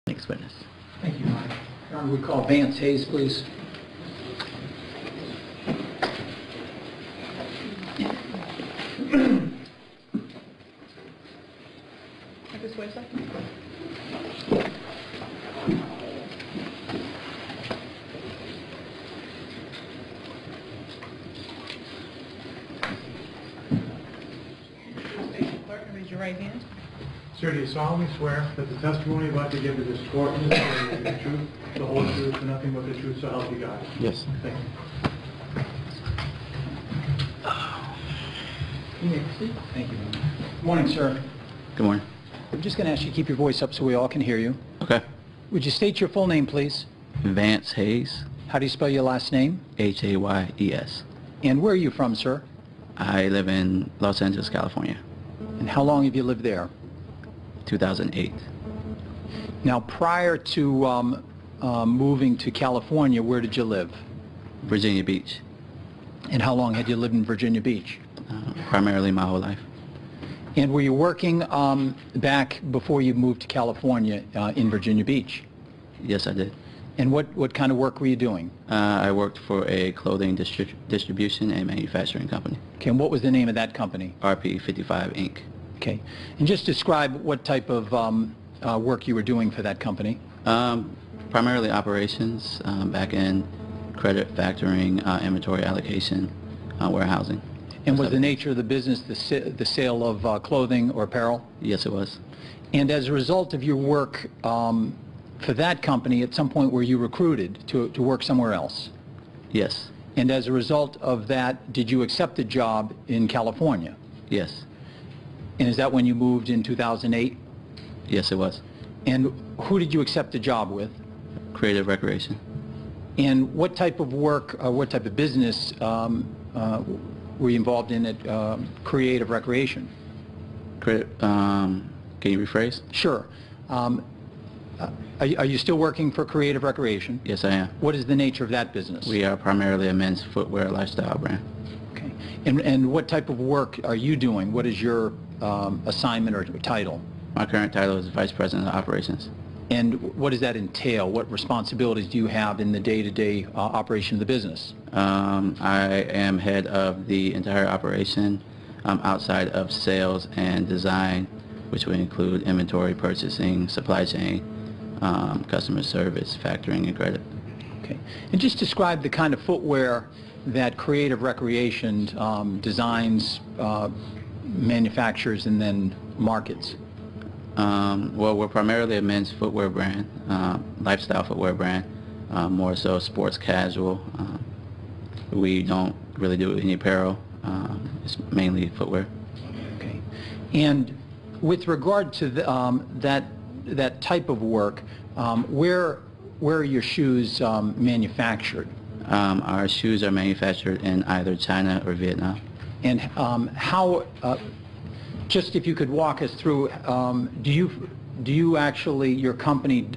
Next witness. Thank you, Mike. Your Honor, we call Vance Hayes, please. This way, sir. Clerk, raise your right hand. Sir, do you solemnly swear that the testimony you're about to give to this court in this hearing will be the truth, the whole truth, and nothing but the truth, so help you God? Yes. Thank you. You may proceed. Thank you. Good morning, sir. Good morning. I'm just going to ask you to keep your voice up so we all can hear you. Okay. Would you state your full name, please? Vance Hayes, How do you spell your last name? Hayes. And where are you from, sir? I live in Los Angeles, California. And how long have you lived there? 2008. Now, prior to moving to California, where did you live? Virginia Beach. And how long had you lived in Virginia Beach? Primarily my whole life. And were you working back before you moved to California in Virginia Beach? Yes, I did. And what kind of work were you doing? I worked for a clothing distribution and manufacturing company. Okay, and what was the name of that company? RP55 Inc. Okay, and just describe what type of work you were doing for that company. Primarily operations, back-end, credit, factoring, inventory allocation, warehousing. And was the nature of the business the sale of clothing or apparel? Yes, it was. And as a result of your work for that company, at some point were you recruited to work somewhere else? Yes. And as a result of that, did you accept a job in California? Yes. And is that when you moved in 2008? Yes, it was. And who did you accept the job with? Creative recreation. And what type of work, what type of business were you involved in at Creative Recreation? Can you rephrase? Sure. Are you still working for Creative Recreation? Yes, I am. What is the nature of that business? We are primarily a men's footwear lifestyle brand. Okay. And what type of work are you doing? What is your assignment or title? My current title is Vice President of Operations. And what does that entail? What responsibilities do you have in the day-to-day operation of the business? I am head of the entire operation outside of sales and design, which would include inventory, purchasing, supply chain, customer service, factoring, and credit. Okay. And just describe the kind of footwear that Creative Recreation designs, manufactures, and then markets. Well, we're primarily a men's footwear brand, lifestyle footwear brand, more so sports casual. We don't really do any apparel. It's mainly footwear. Okay. And with regard to that type of work, where are your shoes manufactured? Our shoes are manufactured in either China or Vietnam. And how, just if you could walk us through, do you actually, your company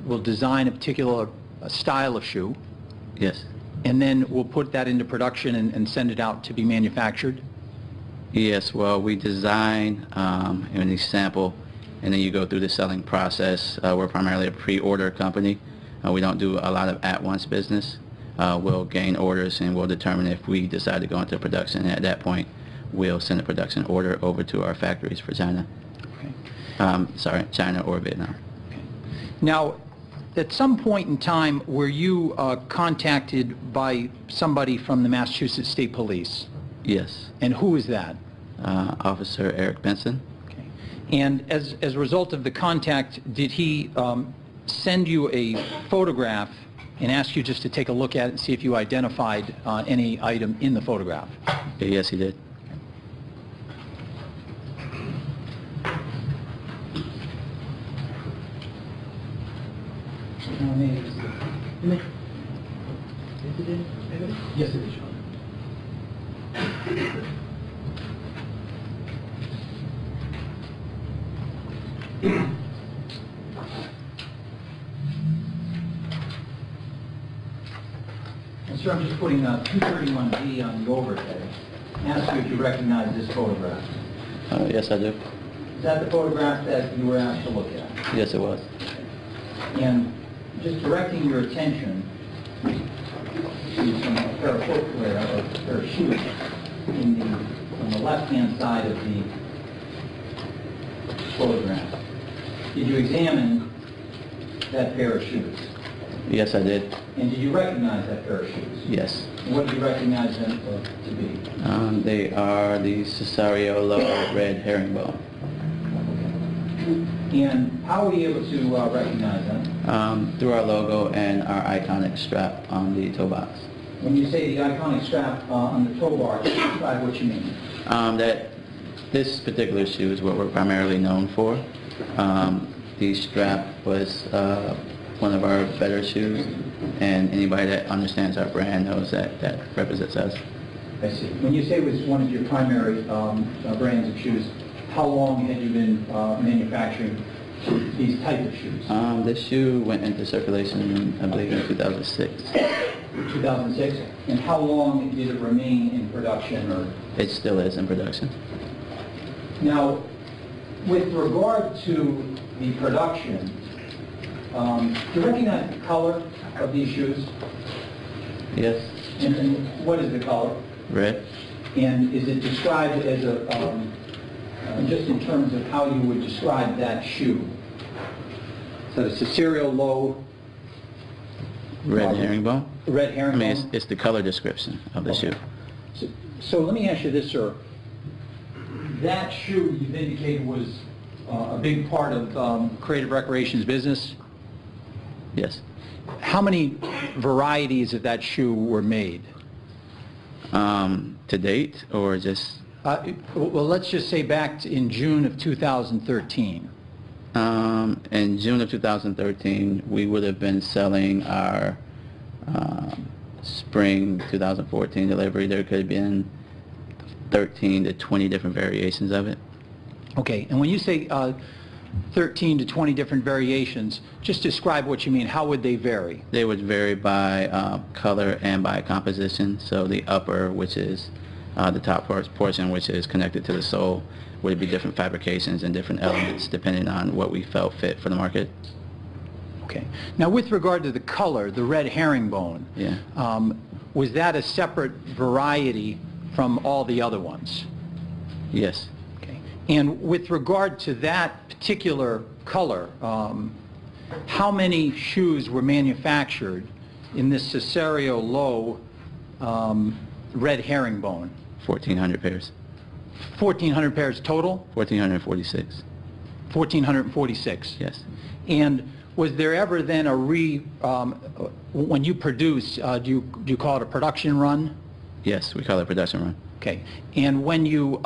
will design a particular style of shoe? Yes. And then we'll put that into production and send it out to be manufactured? Yes, well, we design and we sample, and then you go through the selling process. We're primarily a pre-order company. We don't do a lot of at-once business. We'll gain orders and we'll determine if we decide to go into production. And at that point, we'll send a production order over to our factories for China. Okay. China or Vietnam. Okay. Now, at some point in time, were you contacted by somebody from the Massachusetts State Police? Yes. And who is that? Officer Eric Benson. Okay. And as a result of the contact, did he send you a photograph and ask you just to take a look at it and see if you identified any item in the photograph? Yes, he did. Yes, it is. Sir, I'm just putting 231B on the overhead. Ask you if you recognize this photograph. Yes, I do. Is that the photograph that you were asked to look at? Yes, it was. And just directing your attention to some pair of footwear or a pair of shoes on the left-hand side of the photograph. Did you examine that pair of shoes? Yes, I did. And did you recognize that pair of shoes? Yes. And what do you recognize them to be? They are the Cesario Low Red Herringbone. And how were you able to recognize them? Through our logo and our iconic strap on the toe box. When you say the iconic strap on the toe bar, describe what you mean. That this particular shoe is what we're primarily known for. The strap was one of our better shoes, and anybody that understands our brand knows that that represents us. I see. When you say it was one of your primary brands of shoes, how long had you been manufacturing these type of shoes? This shoe went into circulation, I believe, in 2006. 2006? And how long did it remain in production? Or It still is in production. now, with regard to the production, do you recognize the color of these shoes? Yes. And what is the color? Red. And is it described as a, just in terms of how you would describe that shoe? So it's a serial low Red herringbone. red I herringbone? mean, it's the color description of the shoe. So let me ask you this, sir. That shoe you've indicated was a big part of Creative Recreation's business. Yes. How many varieties of that shoe were made? To date, or just... Well, let's just say back in June of 2013. In June of 2013, we would have been selling our spring 2014 delivery. There could have been 13 to 20 different variations of it. Okay, and when you say 13 to 20 different variations, just describe what you mean. How would they vary? They would vary by color and by composition. So the upper, which is the top portion, which is connected to the sole, would be different fabrications and different elements depending on what we felt fit for the market. Okay. Now, with regard to the color, the red herringbone, Yeah. Was that a separate variety from all the other ones? Yes. Okay. And with regard to that particular color, how many shoes were manufactured in this Cesario Low red herringbone? 1,400 pairs. 1,400 pairs total? 1,446. 1,446? Yes. And was there ever then a when you produce, do you call it a production run? Yes, we call it production run. Okay. And when you,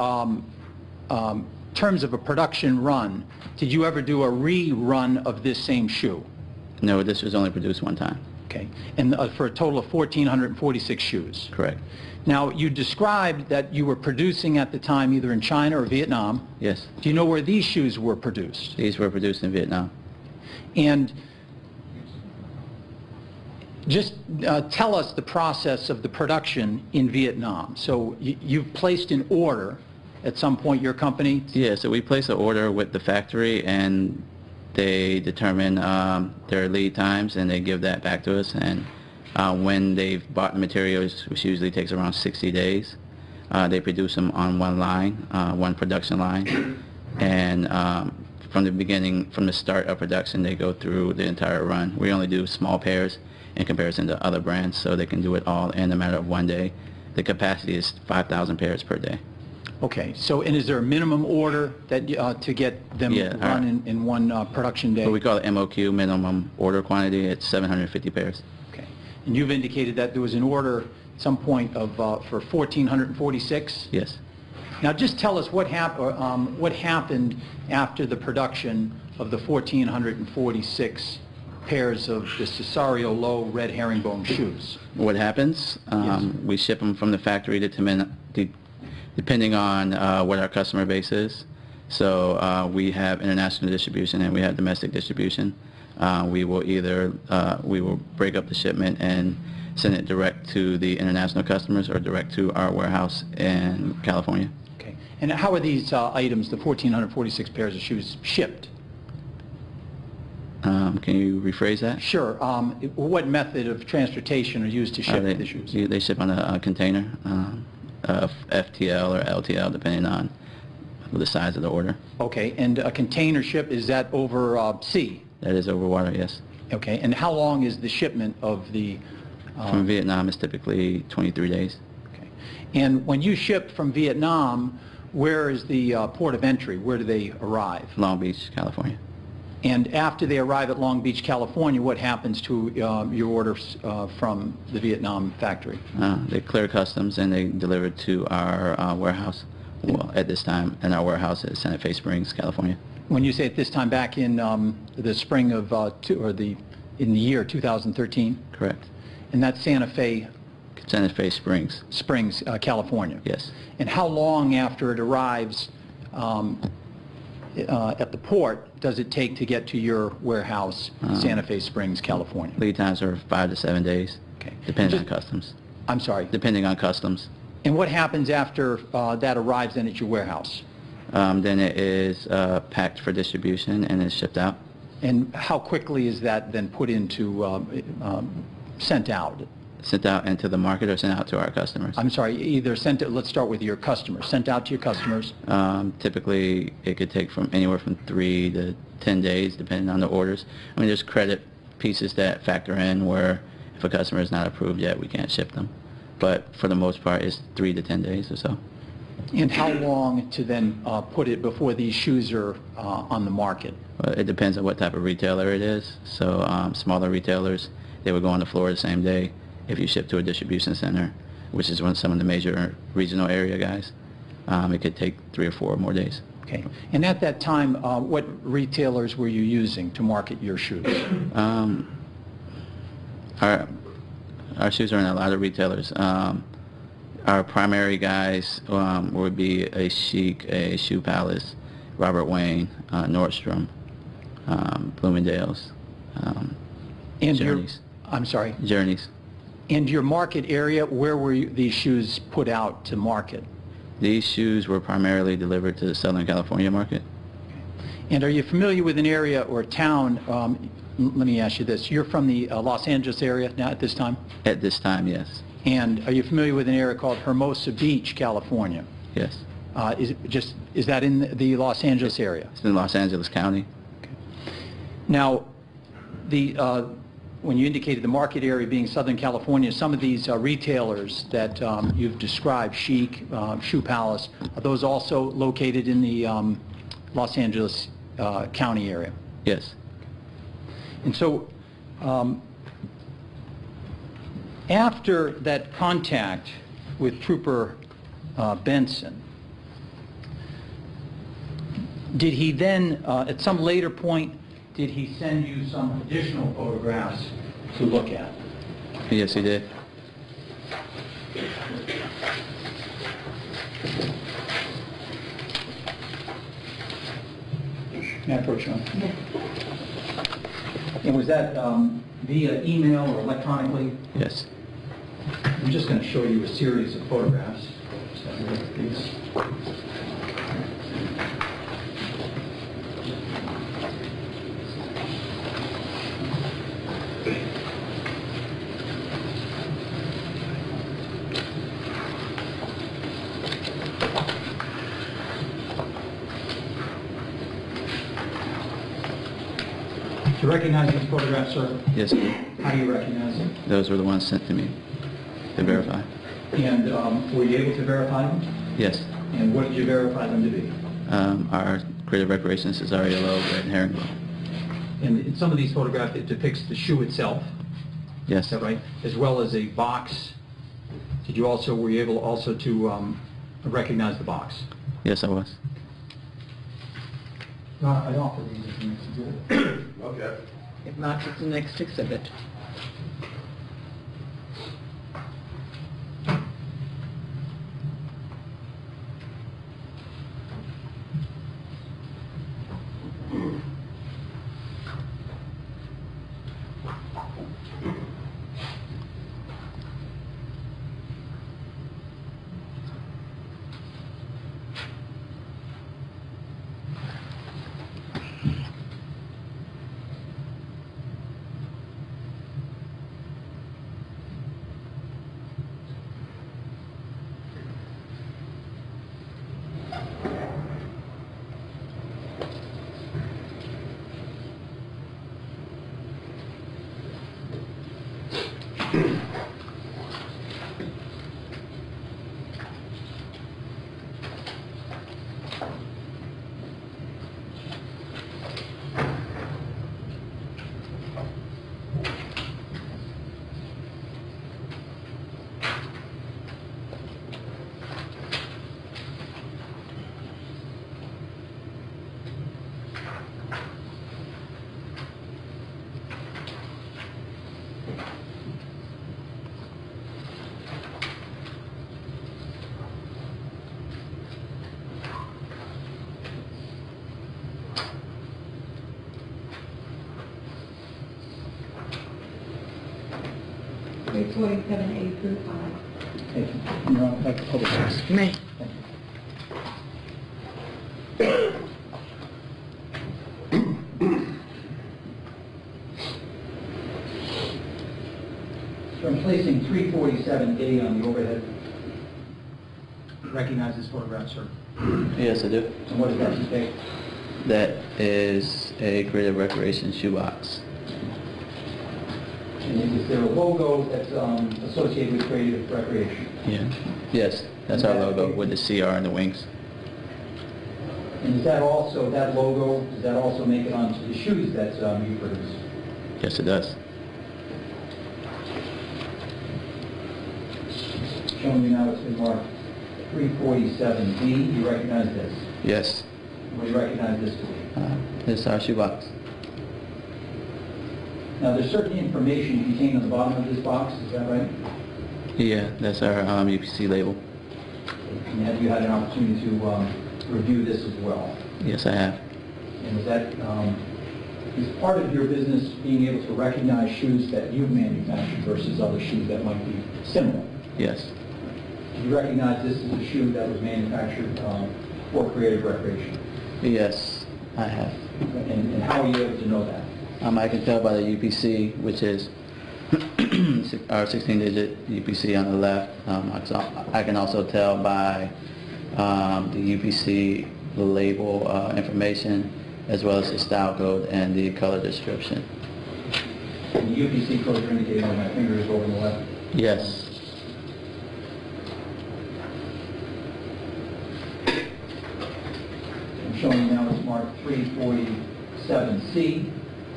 terms of a production run, did you ever do a rerun of this same shoe? No, this was only produced one time. Okay. And for a total of 1,446 shoes? Correct. Now, you described that you were producing at the time either in China or Vietnam. Yes. Do you know where these shoes were produced? These were produced in Vietnam. And just tell us the process of the production in Vietnam. So you've placed an order at some point, your company? Yeah, so we place an order with the factory and they determine their lead times and they give that back to us. And when they've bought the materials, which usually takes around 60 days, they produce them on one line, one production line. And from the beginning, from the start of production, they go through the entire run. We only do small pairs in comparison to other brands, so they can do it all in a matter of one day. The capacity is 5,000 pairs per day. Okay, so and is there a minimum order that to get them run in one production day? What we call it MOQ, minimum order quantity. It's 750 pairs. Okay, and you've indicated that there was an order at some point of for 1,446? Yes. Now just tell us what happened after the production of the 1,446 pairs of the Cesario Low red herringbone shoes. What happens? We ship them from the factory depending on what our customer base is. So we have international distribution and we have domestic distribution. We will either we will break up the shipment and send it direct to the international customers or direct to our warehouse in California. Okay. And how are these items, the 1,446 pairs of shoes, shipped? Can you rephrase that? Sure. What method of transportation are used to ship the shoes? They ship on a container, FTL or LTL, depending on the size of the order. Okay, and a container ship, is that over sea? That is over water, yes. Okay, and how long is the shipment of the... From Vietnam, it's typically 23 days. Okay. And when you ship from Vietnam, where is the port of entry? Where do they arrive? Long Beach, California. And after they arrive at Long Beach, California, what happens to your orders from the Vietnam factory? They clear customs and they deliver to our warehouse. Well, at this time, in our warehouse at Santa Fe Springs, California. When you say at this time, back in the spring of, in the year 2013? Correct. And that's Santa Fe Springs. Springs, California? Yes. And how long after it arrives at the port does it take to get to your warehouse, Santa Fe Springs, California? Lead times are 5 to 7 days, Okay. depending on customs. I'm sorry? Depending on customs. And what happens after that arrives then at your warehouse? Then it is packed for distribution and is shipped out. And how quickly is that then put into, sent out? Sent out into the market or sent out to our customers. I'm sorry, either sent to, let's start with your customers, sent out to your customers? Typically, it could take from anywhere from 3 to 10 days, depending on the orders. I mean, there's credit pieces that factor in where if a customer is not approved yet, we can't ship them. But for the most part, it's 3 to 10 days or so. And how long to then put it before these shoes are on the market? It depends on what type of retailer it is. So smaller retailers, they would go on the floor the same day. If you ship to a distribution center, which is some of the major regional area guys, it could take 3 or 4 more days. Okay. And at that time, what retailers were you using to market your shoes? Our shoes are in a lot of retailers. Our primary guys would be a Chic, a Shoe Palace, Robert Wayne, Nordstrom, Bloomingdale's, And Journeys. I'm sorry? Journeys. And your market area, where were these shoes put out to market? These shoes were primarily delivered to the Southern California market. And are you familiar with an area or a town, let me ask you this, you're from the Los Angeles area now at this time? At this time, yes. And are you familiar with an area called Hermosa Beach, California? Yes. Is that in the Los Angeles area? It's in Los Angeles County. Now, when you indicated the market area being Southern California, some of these retailers that you've described, Chic, Shoe Palace, are those also located in the Los Angeles County area? Yes. And so, after that contact with Trooper Benson, did he then, at some later point, did he send you some additional photographs to look at? Yes, he did. May I approach you? And was that via email or electronically? Yes. I'm just going to show you a series of photographs. Just have a look at these. Do you recognize these photographs, sir? Yes, sir. How do you recognize them? Those were the ones sent to me to verify. And were you able to verify them? Yes. And what did you verify them to be? Our Creative Recreation Society logo at Herringbone. And in some of these photographs, it depicts the shoe itself. Yes. Is that right? As well as a box. Were you able also to recognize the box? Yes, I was. I'd offer these as the next exhibit. Okay. If not, it's the next exhibit. 347A through 5. Thank you. Your Honor, back to public service. Me. So I'm placing 347A on the overhead. Recognize this photograph, sir. Yes, I do. And what does that depict? That is a creative recreation shoebox. And is there a logo that's associated with creative recreation? Yeah. Yes, that's our logo with the CR and the wings. And is that also, that logo, does that also make it onto the shoes that you produce? Yes, it does. Showing you now it's been marked 347D. You recognize this? Yes. What do you recognize this to be? This is our shoebox. Now, there's certain information contained on the bottom of this box, is that right? Yeah, that's our UPC label. And have you had an opportunity to review this as well? Yes, I have. And is that, is part of your business being able to recognize shoes that you've manufactured versus other shoes that might be similar? Yes. Do you recognize this as a shoe that was manufactured for creative recreation? Yes, I have. And how are you able to know that? I can tell by the UPC, which is our 16-digit UPC on the left. I can also tell by the UPC label information, as well as the style code and the color description. And the UPC codes are indicated on my fingers over on the left. Yes. I'm showing you now it's marked 347C.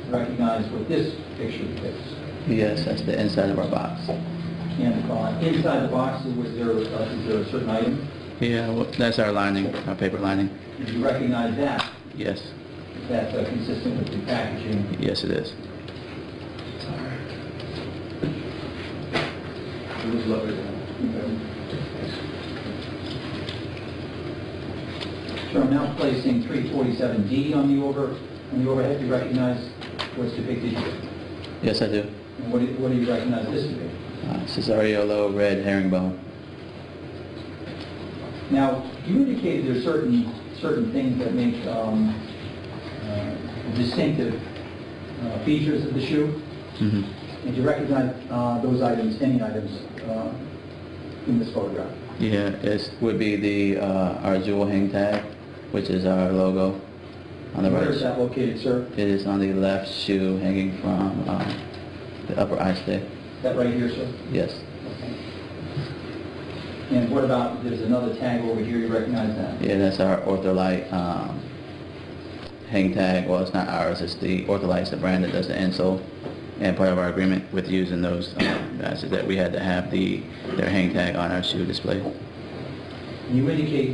Recognize what this picture depicts. Yes, that's the inside of our box. And inside the box, is there a certain item? Yeah, well, that's our lining, our paper lining. Do you recognize that? Yes. Is that consistent with the packaging? Yes, it is. So I'm now placing 347D on the overhead. Do you recognize what's depicted here? Yes, I do. And what do you recognize this to be? Cesariolo red herringbone. Now, you indicated there's certain things that make distinctive features of the shoe. Mm-hmm. And do you recognize those items, any items in this photograph? Yeah, it would be the our jewel hang tag, which is our logo on the Where right. is that located, sir? It is on the left shoe hanging from the upper eye stick. Is that right here, sir? Yes. And what about, there's another tag over here, you recognize that? Yeah, that's our Ortholite hang tag. Well, it's not ours, it's the Ortholite's the brand that does the insole. And part of our agreement with using those guys is that we had to have their hang tag on our shoe display. You indicate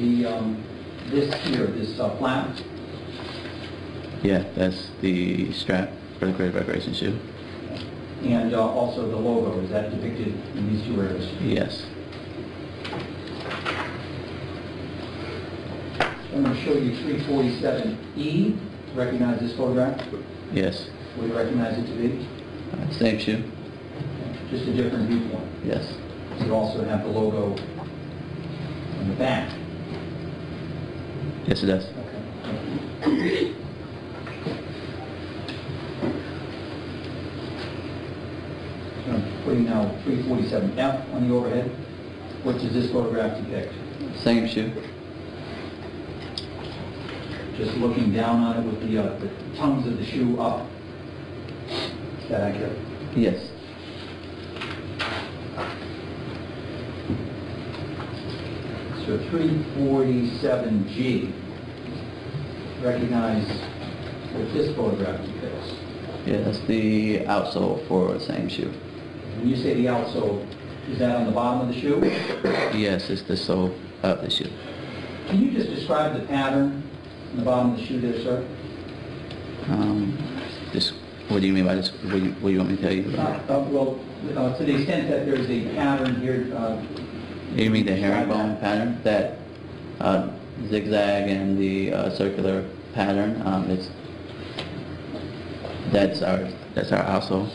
this here, this flap. Yeah, that's the strap for the creative recreation shoe. And also the logo, is that depicted in these two areas? Yes. I'm going to show you 347E. Recognize this photograph? Yes. Would you recognize it to be? Same shoe. Just a different viewpoint. Yes. You also have the logo on the back. Yes, it does. Okay. So I'm putting now 347F on the overhead. What does this photograph depict? Same shoe. Just looking down on it with the tongues of the shoe up. Is that accurate? Yes. So 347G, recognize what this photograph depicts. Yeah, that's the outsole for the same shoe. When you say the outsole, is that on the bottom of the shoe? Yes, it's the sole of the shoe. Can you just describe the pattern on the bottom of the shoe there, sir? What do you mean by this? What do you want me to tell you? Well, to the extent that there's a pattern here. You mean the herringbone pattern? That zigzag and the circular pattern? That's our outsole.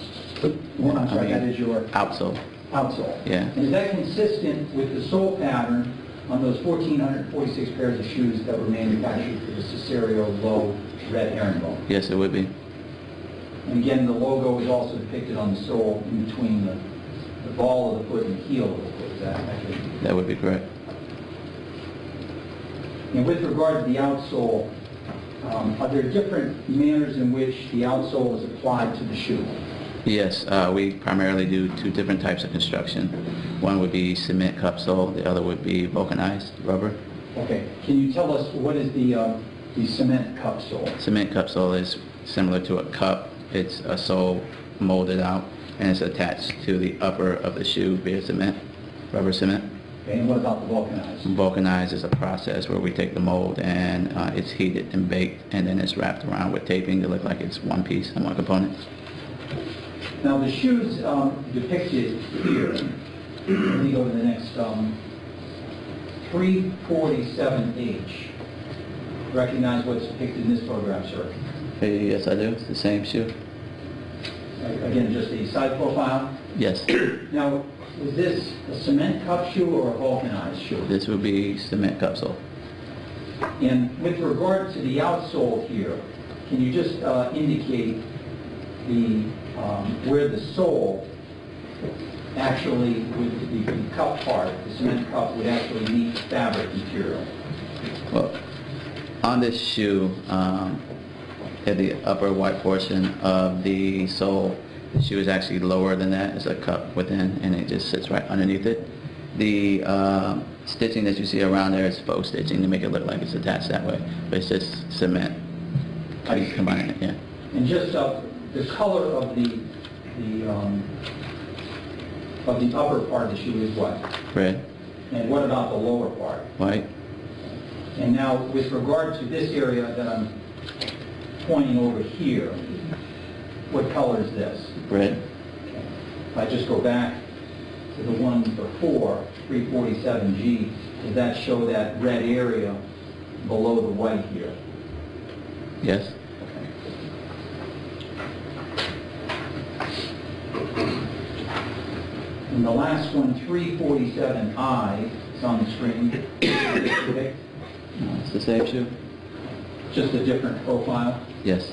I'm sorry, that is your Outsole. Outsole. Yeah. And is that consistent with the sole pattern on those 1,446 pairs of shoes that were manufactured for the Cesario low red herringbone? Yes, it would be. And again, the logo is also depicted on the sole in between the ball of the foot and the heel of the foot. Is that accurate? That would be correct. And with regard to the outsole, are there different manners in which the outsole is applied to the shoe? Yes, we primarily do two different types of construction. One would be cement cup sole, the other would be vulcanized rubber. Okay. Can you tell us what is the cement cup sole? Cement cup sole is similar to a cup. It's a sole molded out and it's attached to the upper of the shoe via cement, rubber cement. Okay. And what about the vulcanized? Vulcanized is a process where we take the mold and it's heated and baked and then it's wrapped around with taping to look like it's one piece and one component. Now the shoes depicted here, let me go to the next, 347H. Recognize what's depicted in this photograph, sir? Yes, I do. It's the same shoe. Again, just a side profile. Yes. Now, is this a cement cup shoe or a vulcanized shoe? This would be cement cup sole. And with regard to the outsole here, can you just indicate the where the sole actually, with the cup part, the cement cup, would actually meet the fabric material? Well, on this shoe, at the upper white portion of the sole, the shoe is actually lower than that. It's a cup within, and it just sits right underneath it. The stitching that you see around there is faux stitching to make it look like it's attached that way, but it's just cement. Combining it, yeah. And just the color of the upper part of the shoe is what? Red, And what about the lower part? white, And now, with regard to this area that I'm pointing over here, what color is this? red, If I just go back to the one before, 347G, does that show that red area below the white here? yes. And the last one, 347I, is on the screen. Okay. It's the same shoe? Just a different profile. Yes.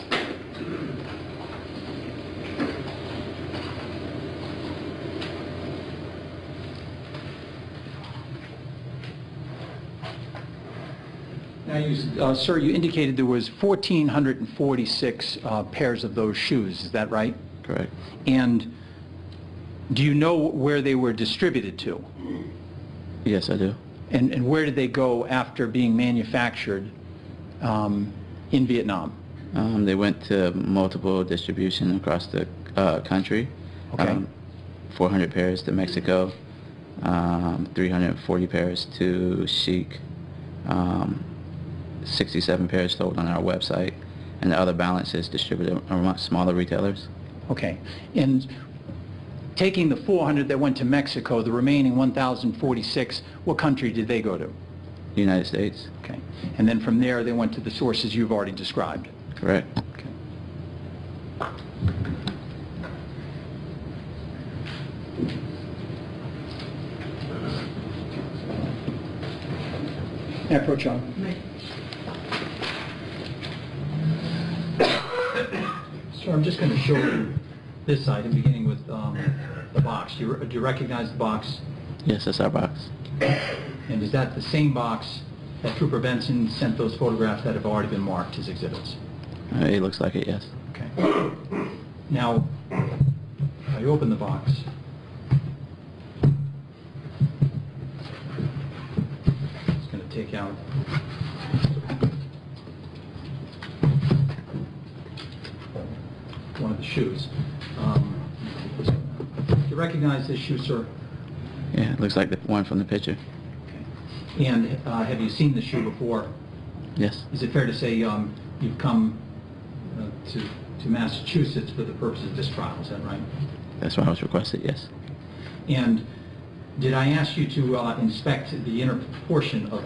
Now, sir, you indicated there was 1,446 pairs of those shoes. Is that right? Correct. And do you know where they were distributed to? Yes, I do. And where did they go after being manufactured in Vietnam? They went to multiple distribution across the country. Okay. 400 pairs to Mexico, 340 pairs to Chic, 67 pairs sold on our website, and the other balance is distributed among smaller retailers. Okay. And taking the 400 that went to Mexico, the remaining 1,046, what country did they go to? United States. Okay. And then from there, they went to the sources you've already described. Correct. Okay. May I approach on? So I'm just going to show you this item, beginning with the box. Do you recognize the box? Yes, that's our box. And is that the same box that Trooper Benson sent those photographs that have already been marked as exhibits? It looks like it, yes. Okay. Now, I open the box. Just going to take out one of the shoes. Do you recognize this shoe, sir? Yeah, it looks like the one from the picture. Okay. And have you seen the shoe before? Yes. Is it fair to say you've come to Massachusetts for the purposes of this trial? Is that right? That's why I was requested, yes. And did I ask you to inspect the inner portion of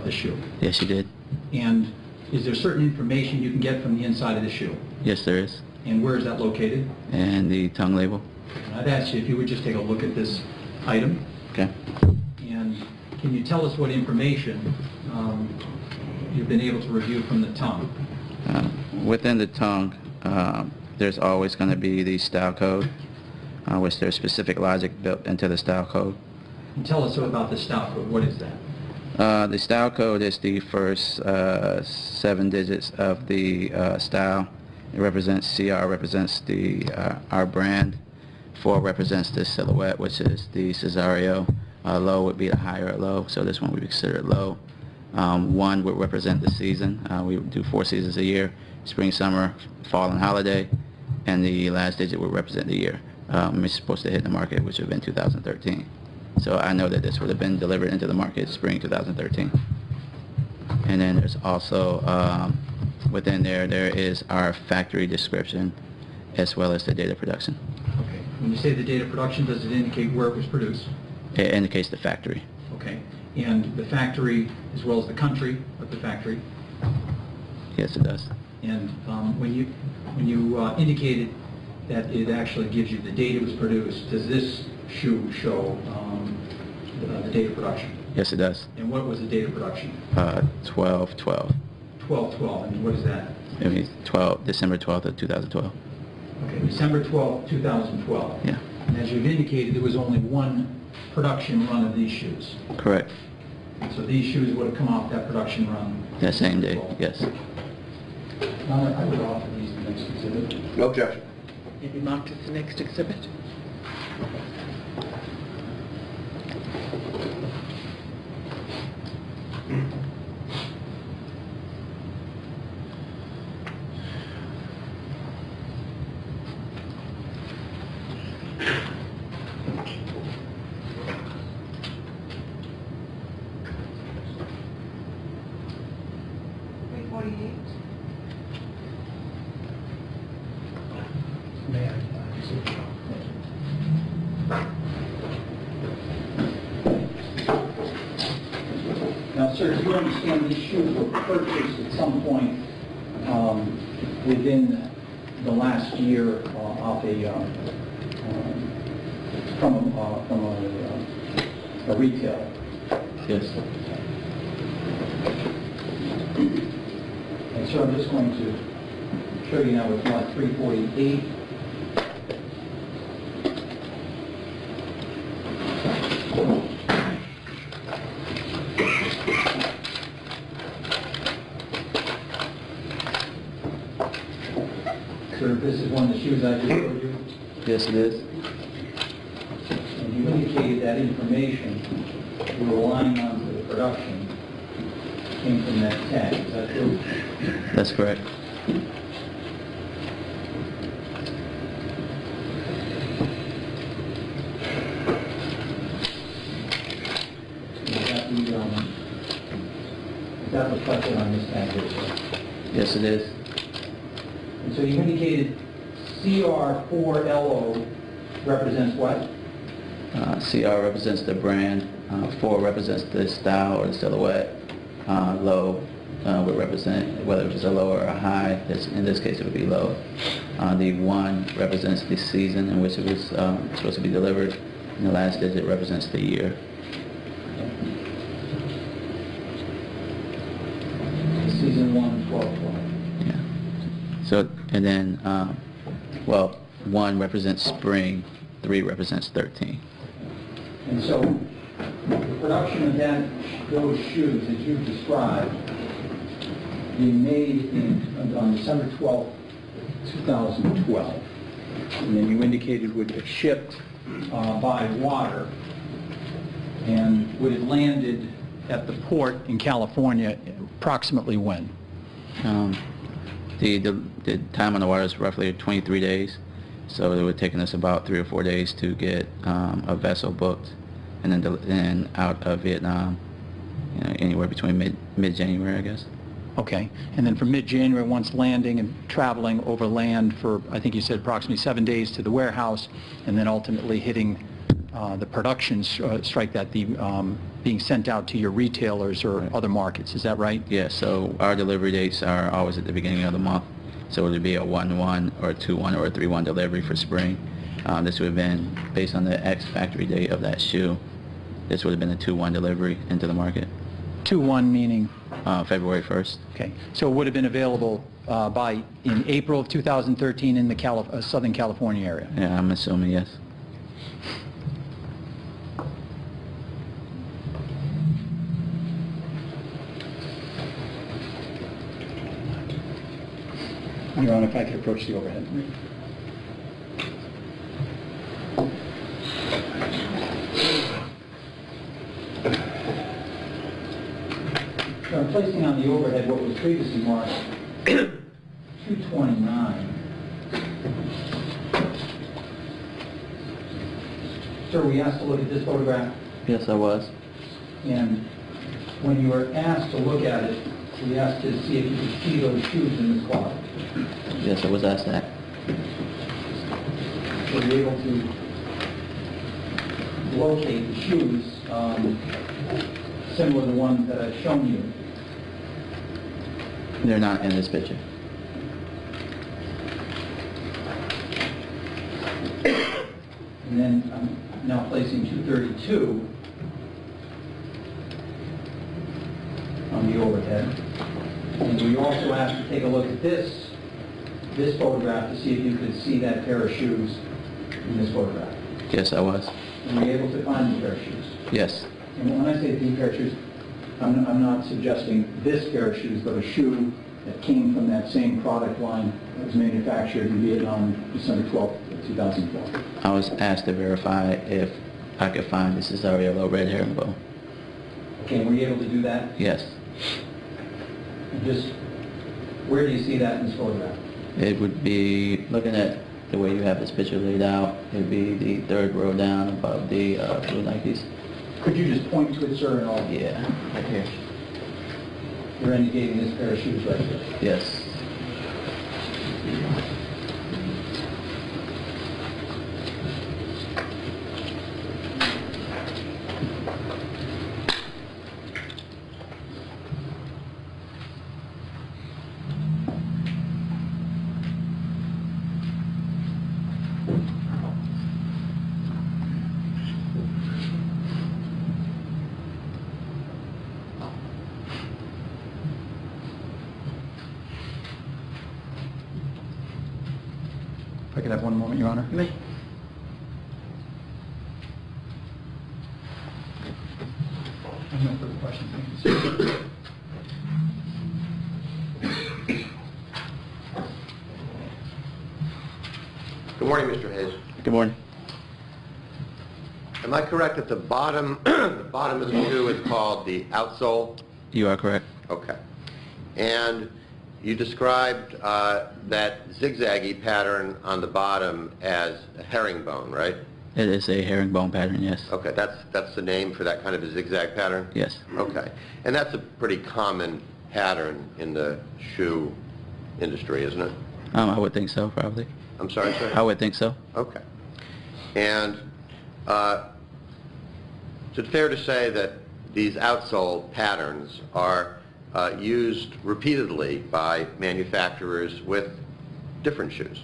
the shoe? Yes, you did. And is there certain information you can get from the inside of the shoe? Yes, there is. And where is that located? And the tongue label. And I'd ask you if you would just take a look at this item. Okay. And can you tell us what information you've been able to review from the tongue? Within the tongue, there's always going to be the style code, which there's specific logic built into the style code. And tell us about the style code. What is that? The style code is the first 7 digits of the style. It represents CR, represents the our brand. 4 represents the silhouette, which is the Cesario. Low would be the higher low, so this one we consider it low. 1 would represent the season. We do 4 seasons a year: spring, summer, fall, and holiday. And the last digit would represent the year. It's supposed to hit the market, which would have been 2013. So I know that this would have been delivered into the market spring 2013. And then there's also, within there is our factory description as well as the date of production. Okay. When you say the date of production, does it indicate where it was produced? It indicates the factory. Okay. And the factory as well as the country of the factory? Yes, it does. And when you indicated that it actually gives you the date it was produced, does this shoe show the date of production? Yes, it does. And what was the date of production? 12/12. 12/12. And what is that? It means December 12th of 2012. Okay, December 12th, 2012. Yeah. And as you've indicated, there was only 1 production run of these shoes. Correct. So these shoes would have come off that production run? That same day, yes. I would offer these the next exhibit. No objection. Maybe marked as the next exhibit? Now, sir, do you understand these shoes were purchased at some point within the last year from a retailer? Yes. And so I'm just going to show you now with lot 348. Sir, this is one of the shoes I just showed you. Yes, it is. And you indicated that information you were relying on for the production came from that tag. Is that true? That's correct. Is that reflected on this tag here, sir? Yes, it is. And so you indicated CR4LO represents what? CR represents the brand. 4 represents the style or the silhouette. Low would represent whether it's a low or a high. In this case, it would be low. The 1 represents the season in which it was supposed to be delivered. And the last digit represents the year. Season 1, 12/12. Yeah. So, and then, 1 represents spring, 3 represents 13. And so the production of those shoes that you've described being made on December 12th, 2012. And then you indicated would have shipped by water and would have landed at the port in California approximately when? The time on the water is roughly 23 days. So it would have taken us about 3 or 4 days to get a vessel booked and then out of Vietnam, anywhere between mid-January, I guess. Okay. And then from mid-January, once landing and traveling over land for, I think you said approximately 7 days to the warehouse, and then ultimately hitting the production strike, that the being sent out to your retailers or other markets. Is that right? Yeah, so our delivery dates are always at the beginning of the month. So it would be a 1/1 or a 2/1 or a 3/1 delivery for spring. This would have been based on the X factory date of that shoe. This would have been a 2-1 delivery into the market, 2/1 meaning? February 1st. Okay, so it would have been available in April of 2013 in the Southern California area? Yeah, I'm assuming yes. Your Honor, if I could approach the overhead. So I'm placing on the overhead what was previously marked 229. Sir, we asked to look at this photograph, Yes, I was. and when you were asked to look at it, we asked to see if you could see those shoes in this closet. Yes, I was asked that. Were you able to locate the shoes similar to the ones that I've shown you? They're not in this picture. And then I'm now placing 232 on the overhead. And we also asked to take a look at this photograph to see if you could see that pair of shoes in this photograph. Yes, I was. And were you able to find the pair of shoes? Yes. And when I say the pair of shoes, I'm not suggesting this pair of shoes, but a shoe that came from that same product line that was manufactured in Vietnam December 12th, 2012. I was asked to verify if I could find the Cesario red herringbone. Okay, and were you able to do that? Yes. And just, where do you see that in this photograph? It would be, looking at the way you have this picture laid out, it would be the 3rd row down above the blue Nikes. Could you just point to it, sir, and all? Yeah, right here. You're indicating this pair of shoes right here. Yes. If I could have one moment, Your Honor. You may. I have no further questions. Thank you, sir. Good morning, Mr. Hayes. Good morning. Am I correct that the bottom, the bottom of the shoe is called the outsole? You are correct. Okay. And you described that zigzaggy pattern on the bottom as a herringbone, right? It is a herringbone pattern, yes. Okay, that's the name for that kind of a zigzag pattern? Yes. Okay. And that's a pretty common pattern in the shoe industry, isn't it? I would think so, probably. I'm sorry, sir? I would think so. Okay. And is it fair to say that these outsole patterns are used repeatedly by manufacturers with different shoes?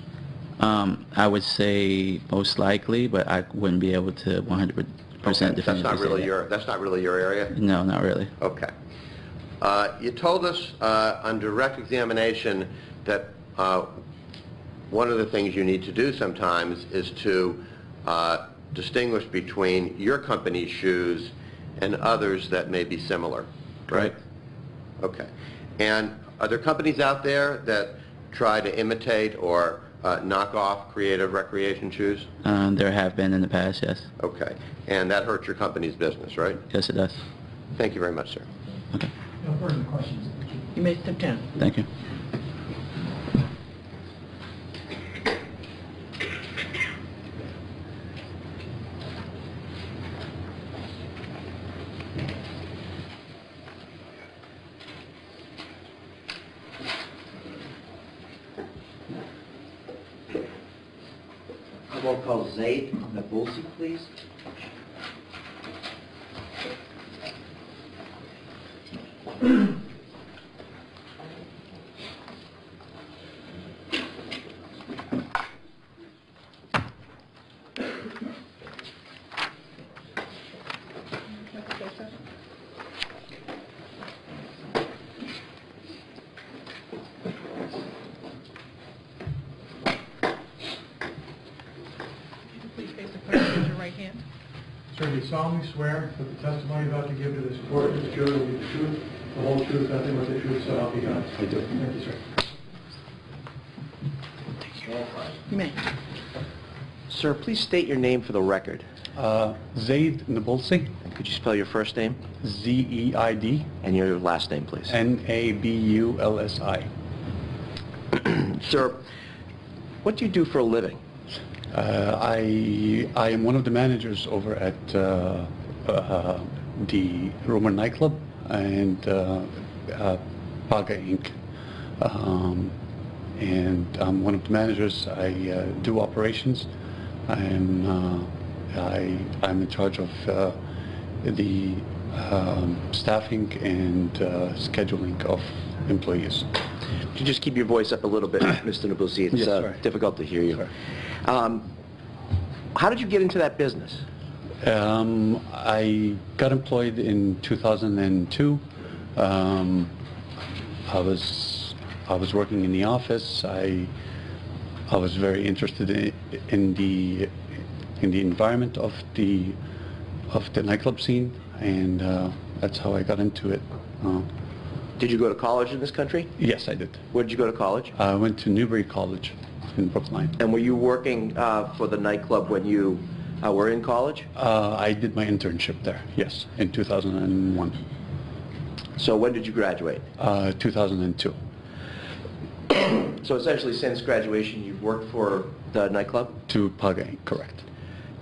I would say most likely, but I wouldn't be able to 100% definitively That's not really say that's not really your area? that. No, not really. Okay. You told us on direct examination that one of the things you need to do sometimes is to distinguish between your company's shoes and others that may be similar, right? Okay. And are there companies out there that try to imitate or knock off creative recreation shoes? There have been in the past, yes. Okay. And that hurts your company's business, right? Yes, it does. Thank you very much, sir. Okay. No further questions. You may step down. Thank you. Roll call Zaid Nabulsi, please. right hand. Sir, do you solemnly swear that the testimony you're about to give to this court is true, will be the truth, the whole truth, nothing but the truth, so help you God? I do. Thank you, sir. You may. Sir, please state your name for the record. Zaid Nabulsi, And could you spell your first name Z-E-I-D, and your last name, please? N-A-B-U-L-S-I. Sir, what do you do for a living? I am one of the managers over at the Romer nightclub and Paga Inc. And I'm one of the managers. I do operations. I'm in charge of the staffing and scheduling of employees. Could you just keep your voice up a little bit, Mr. Nabulsi? It's Yes, sorry. difficult to hear you. Sorry. How did you get into that business? I got employed in 2002. I was working in the office. I was very interested in the environment of the nightclub scene, and that's how I got into it. Did you go to college in this country? Yes, I did. Where did you go to college? I went to Newbury College in Brookline. And were you working for the nightclub when you were in college? I did my internship there, yes, in 2001. So when did you graduate? 2002. So essentially since graduation you've worked for the nightclub? To Paga Inc., correct.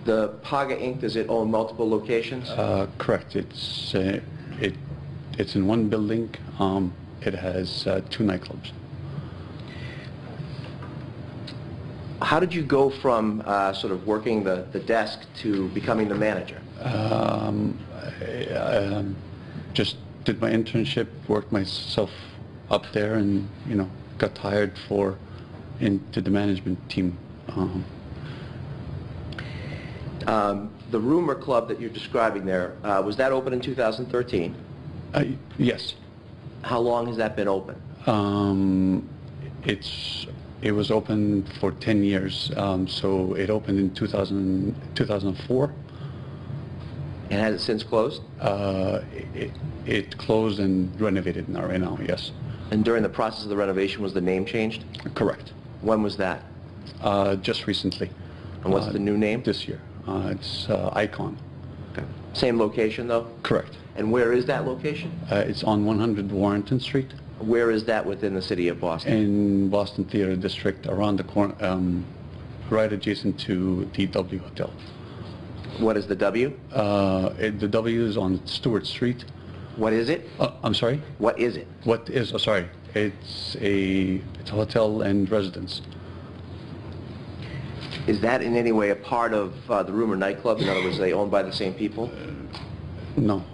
The Paga Inc., does it own multiple locations? Correct. It's in one building. It has 2 nightclubs. How did you go from sort of working the desk to becoming the manager? I just did my internship, worked myself up there, and got hired into the management team. The Rumor Club that you're describing there, was that open in 2013? Yes. How long has that been open? It was open for 10 years, so it opened in 2004. And has it since closed? It closed and renovated now, right now, yes. And during the process of the renovation, was the name changed? Correct. When was that? Just recently. And what's the new name? This year. It's Icon. Okay. Same location, though? Correct. And where is that location? It's on 100 Warrenton Street Where is that within the city of Boston? in Boston Theater District, around the corner, right adjacent to the W Hotel. What is the W? The W is on Stewart Street. What is it? I'm sorry? What is it? What is, sorry, it's a hotel and residence. Is that in any way a part of the Rumor nightclub? In other words, are they owned by the same people? No.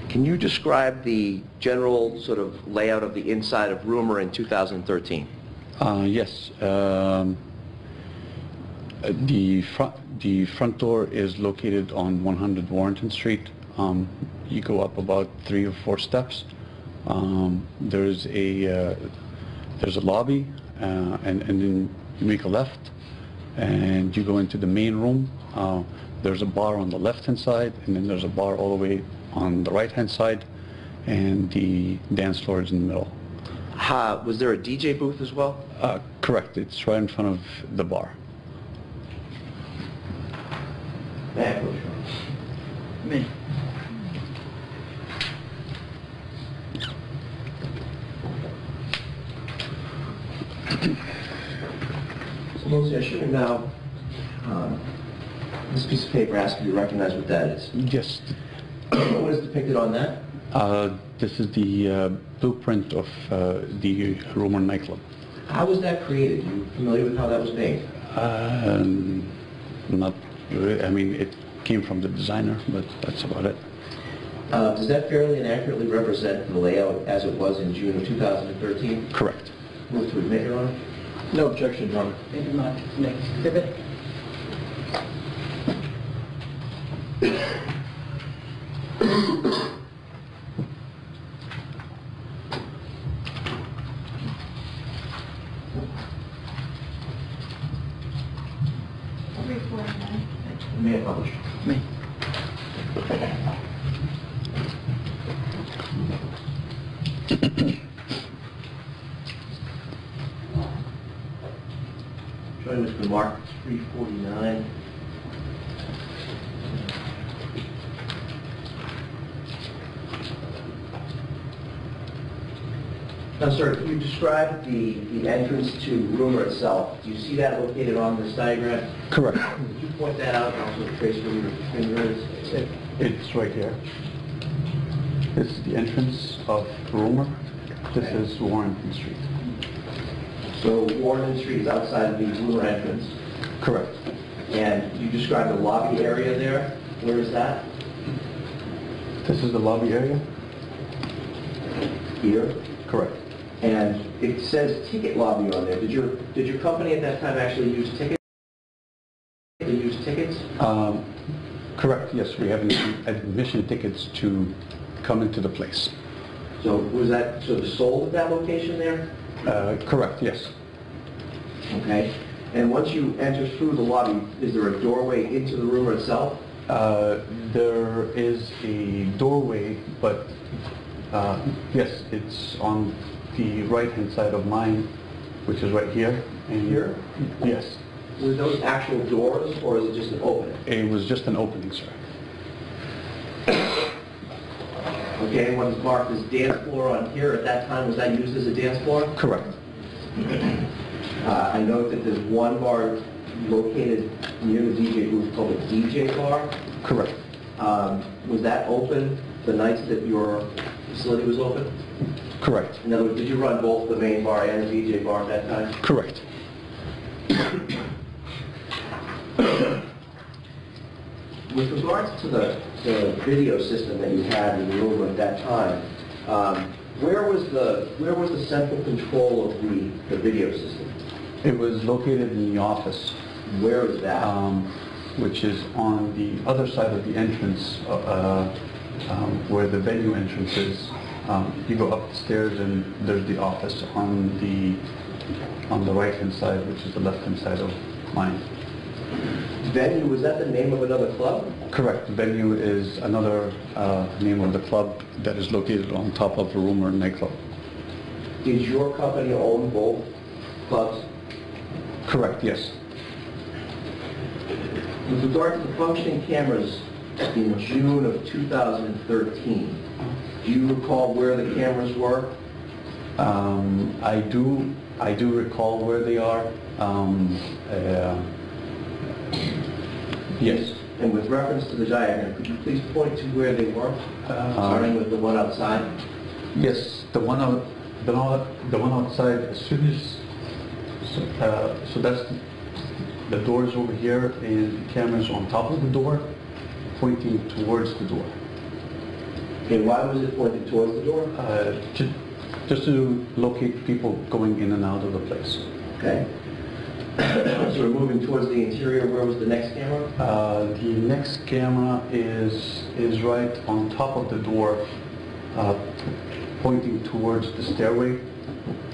Can you describe the general sort of layout of the inside of Rumor in 2013? Yes. The front door is located on 100 Warrenton Street. You go up about 3 or 4 steps. There's a lobby, and then you make a left, and you go into the main room. There's a bar on the left-hand side, and then there's a bar all the way on the right-hand side, and the dance floor is in the middle. Was there a DJ booth as well? Correct. It's right in front of the bar. Me. So, Mosey, I should now, this piece of paper asks you to recognize what that is. Yes. What is depicted on that? This is the blueprint of the Romer nightclub. How was that created? Are you familiar with how that was made? Not really. I mean, it came from the designer, but that's about it. Does that fairly and accurately represent the layout as it was in June of 2013? Correct. Move to admit, Your Honor. No objection, Your Honor. Maybe not. Next exhibit. May I publish? Me. Showing Mr. Mark 349. Now, sir, you described the entrance to rumor itself. Do you see that located on this diagram? Correct. Could you point that out and also trace where your finger is? It's right here. This is the entrance of Rumor. This is Warrington Street. So Warren Street is outside of the rumor entrance, Correct. and you described the lobby area there. Where is that? This is the lobby area? Here. Correct. And it says ticket lobby on there. Did your company at that time actually use tickets? They use tickets? Correct, yes. We have admission tickets to come into the place. So was that sold at that location there? Correct, yes. Okay. And once you enter through the lobby, is there a doorway into the room itself? There is a doorway, but yes, it's on the right-hand side of mine, which is right here. And Here? Yes. Were those actual doors, or is it just an opening? It was just an opening, sir. Okay, and what is marked as dance floor on here at that time, was that used as a dance floor? Correct. I note that there's one bar located near the DJ booth called the DJ bar. Correct. Was that open the nights that your facility was open? Correct. In other words, did you run both the main bar and the DJ bar at that time? Correct. With regards to the video system that you had in the room at that time, where was the central control of the video system? It was located in the office, Where is that? which is on the other side of the entrance, where the venue entrance is. You go up the stairs and there's the office on the right-hand side, which is the left-hand side of mine. Venue, was that the name of another club? Correct. Venue is another name of the club that is located on top of the Rumor nightclub. Did your company own both clubs? Correct, yes. With regard to the functioning cameras in June of 2013, do you recall where the cameras were? I do recall where they are. Yes. And with reference to the diagram, could you please point to where they were, starting with the one outside? Yes, the one outside. As soon as so that's the door is over here, and the camera's on top of the door, pointing towards the door. Okay, why was it pointed towards the door? Just to locate people going in and out of the place. Okay. So we're moving towards the interior. Where was the next camera? The next camera is right on top of the door, pointing towards the stairway,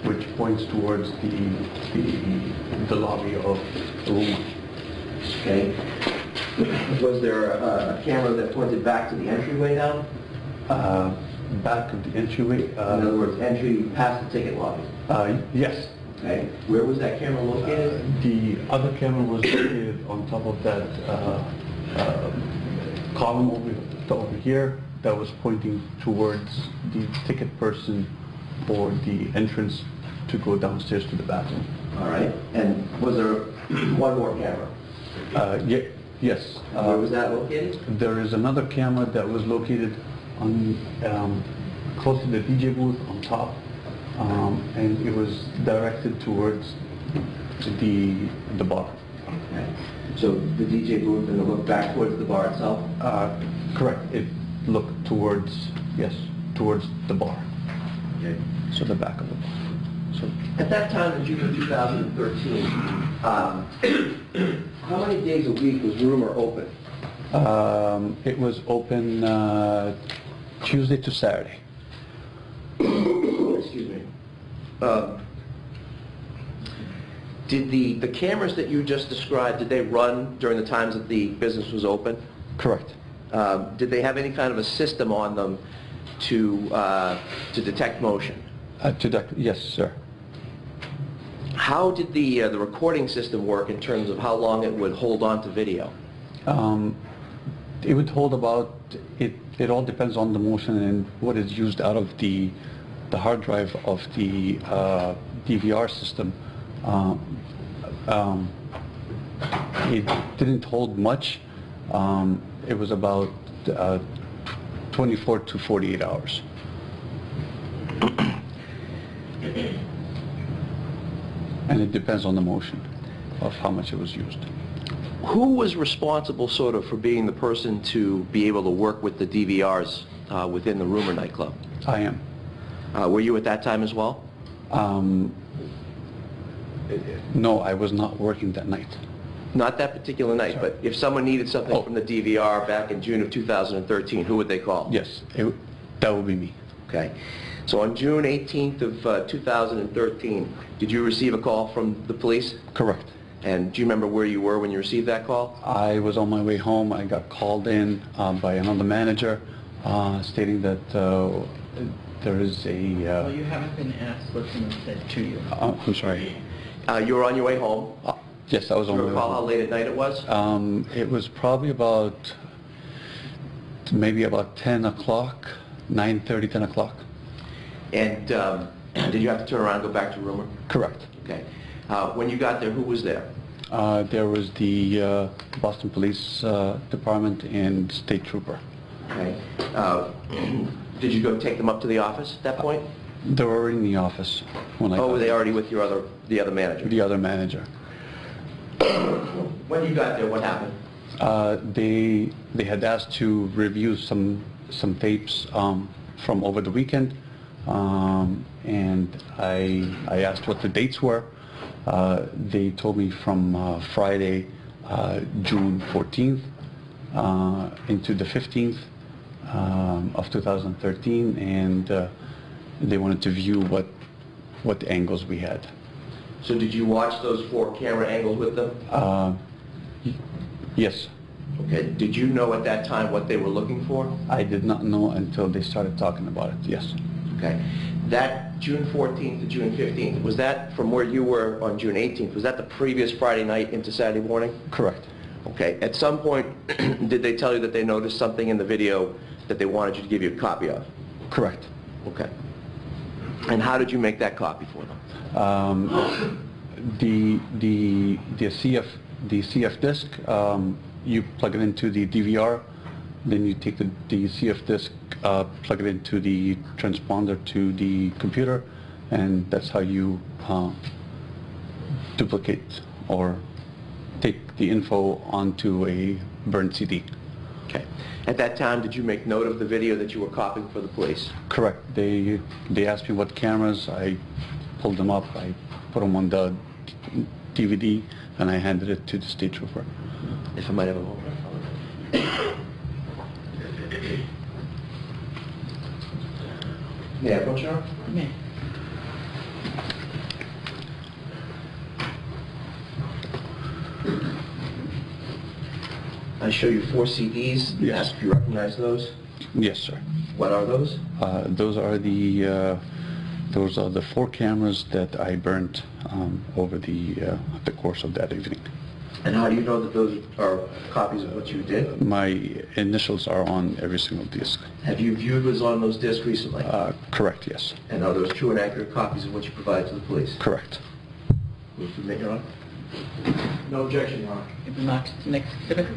which points towards the lobby of the room. Okay. Was there a camera that pointed back to the entryway now? Back of the entryway. In other words, entry past the ticket lobby. Yes. Okay. Where was that camera located? The other camera was located on top of that column over here that was pointing towards the ticket person for the entrance to go downstairs to the bathroom. All right. And was there one more camera? Yes. Where was that located? There is another camera that was located on close to the DJ booth on top, and it was directed towards the bar. Okay. So the DJ booth and it looked back towards the bar itself? Correct. It looked towards, yes, towards the bar. Okay. So the back of the bar. So At that time in June of 2013, how many days a week was Rumor open? it was open Tuesday to Saturday. Excuse me. Did the cameras that you just described, did they run during the times that the business was open? Correct. Did they have any kind of a system on them to detect motion? Yes, sir. How did the recording system work in terms of how long it would hold on to video? It would hold about, it all depends on the motion and what is used out of the hard drive of the DVR system. It didn't hold much. It was about 24 to 48 hours. And it depends on the motion of how much it was used. Who was responsible sort of for being the person to be able to work with the DVRs within the Rumor nightclub? I am. Were you at that time as well? No, I was not working that night. Not that particular night, Sorry. but if someone needed something Oh. from the DVR back in June of 2013, who would they call? Yes, that would be me. Okay. So on June 18th of 2013, did you receive a call from the police? Correct. And do you remember where you were when you received that call? I was on my way home. I got called in by another manager stating that there is a... Well, you haven't been asked what someone said to you. I'm sorry. You were on your way home. Yes, I was Do on you my way recall how home. late at night it was? It was probably about, maybe about 10 o'clock, 9:30, 10 o'clock. And did you have to turn around and go back to Rumor? Correct. Okay. When you got there, who was there? There was the Boston Police Department and State Trooper. Okay. Did you go take them up to the office at that point? They were in the office when I Oh, got were they there. already with your the other manager? The other manager. When you got there, what happened? They had asked to review some tapes from over the weekend, and I asked what the dates were. They told me from Friday, June 14th, into the 15th of 2013, and they wanted to view what angles we had. So did you watch those 4 camera angles with them? Yes. Okay. Did you know at that time what they were looking for? I did not know until they started talking about it, yes. Okay. That June 14th to June 15th, was that from where you were on June 18th? Was that the previous Friday night into Saturday morning? Correct. Okay. At some point, did they tell you that they noticed something in the video that they wanted you to give you a copy of? Correct. Okay. And how did you make that copy for them? The CF disc, you plug it into the DVR, then you take the CF disc, plug it into the transponder to the computer, and that's how you duplicate or take the info onto a burned CD. Okay. At that time, did you make note of the video that you were copying for the police? Correct. They asked me what cameras. I pulled them up. I put them on the DVD, and I handed it to the state trooper. If I might have a moment. May I approach her? May. I show you 4 CDs. Yes. Ask if you recognize those. Yes, sir. What are those? Those are the 4 cameras that I burnt over the course of that evening. And how do you know that those are copies of what you did? My initials are on every single disc. Have you viewed what's on those discs recently? Correct, yes. And are those true and accurate copies of what you provided to the police? Correct. Will you submit, Your Honor? No objection, Your Honor. Next exhibit.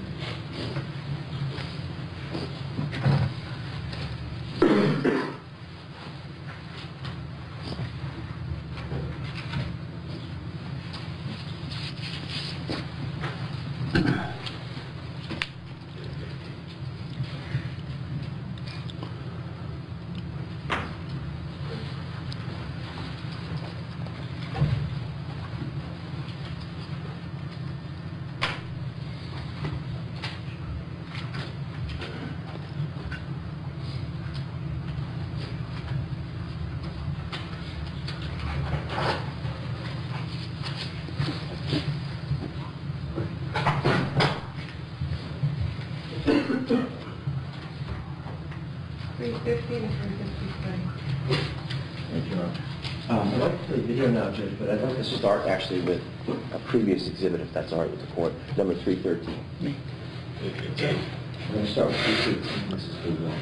350 to 353. Thank you, Your Honor. I'd like to play video now, Judge, but I'd like to start actually with a previous exhibit, if that's all right with the court, number 313. I'm going to start with 313. This is the one.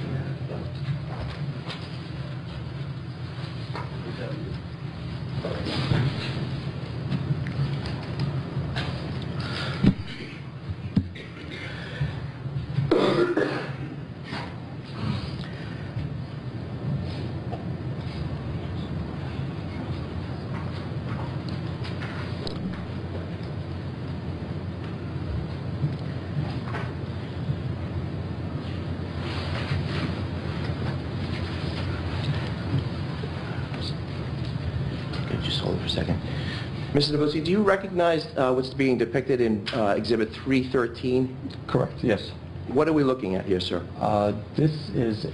Just hold it for a second. Mr. DeBussy, do you recognize what's being depicted in Exhibit 313? Correct, yes. What are we looking at here, sir? This is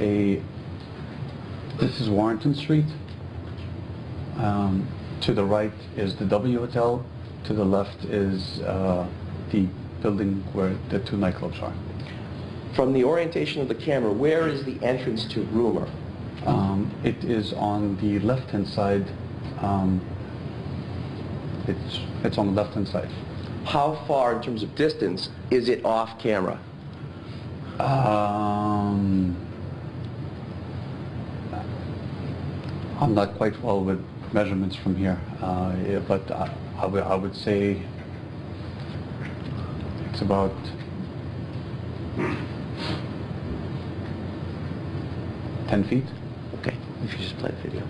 Warrenton Street. To the right is the W Hotel. To the left is the building where the two nightclubs are. From the orientation of the camera, where is the entrance to Rumor? It is on the left-hand side. It's on the left-hand side. How far, in terms of distance, is it off camera? I'm not quite well with measurements from here, yeah, but I would say it's about 10 feet. Okay, if you just play the video.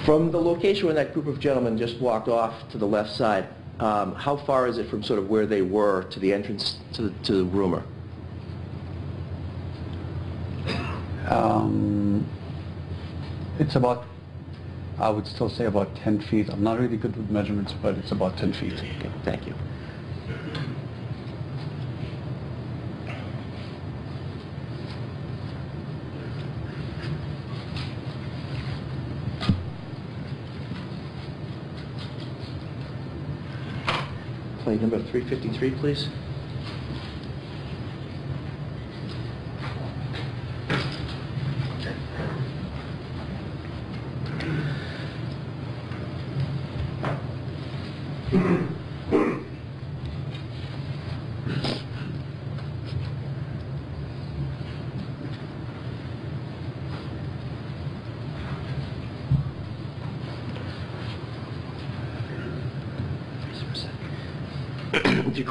From the location where that group of gentlemen just walked off to the left side, how far is it from sort of where they were to the entrance to the Rumor? It's about, I would still say about 10 feet. I'm not really good with measurements, but it's about 10 feet. Okay, thank you. Play number 353, please.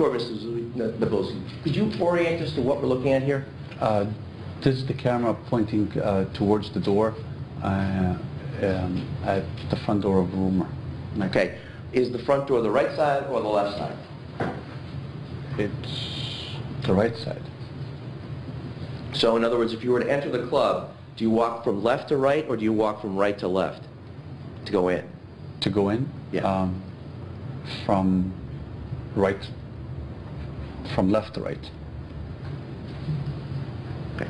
Mr. DeBussy, could you orient us to what we're looking at here? This is the camera pointing towards the door at the front door of Rumor. Okay. Is the front door the right side or the left side? It's the right side. So in other words, if you were to enter the club, do you walk from left to right or do you walk from right to left to go in? To go in? Yeah. From left to right. Okay.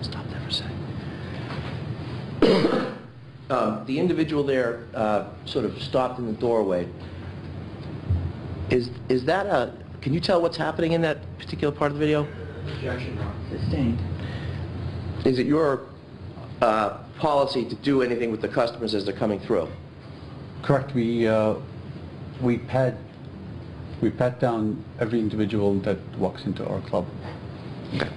Stop there for a second. The individual there sort of stopped in the doorway. Is that a... Can you tell what's happening in that particular part of the video? Objection, sustained. Is it your policy to do anything with the customers as they're coming through? Correct. We pat down every individual that walks into our club. Okay.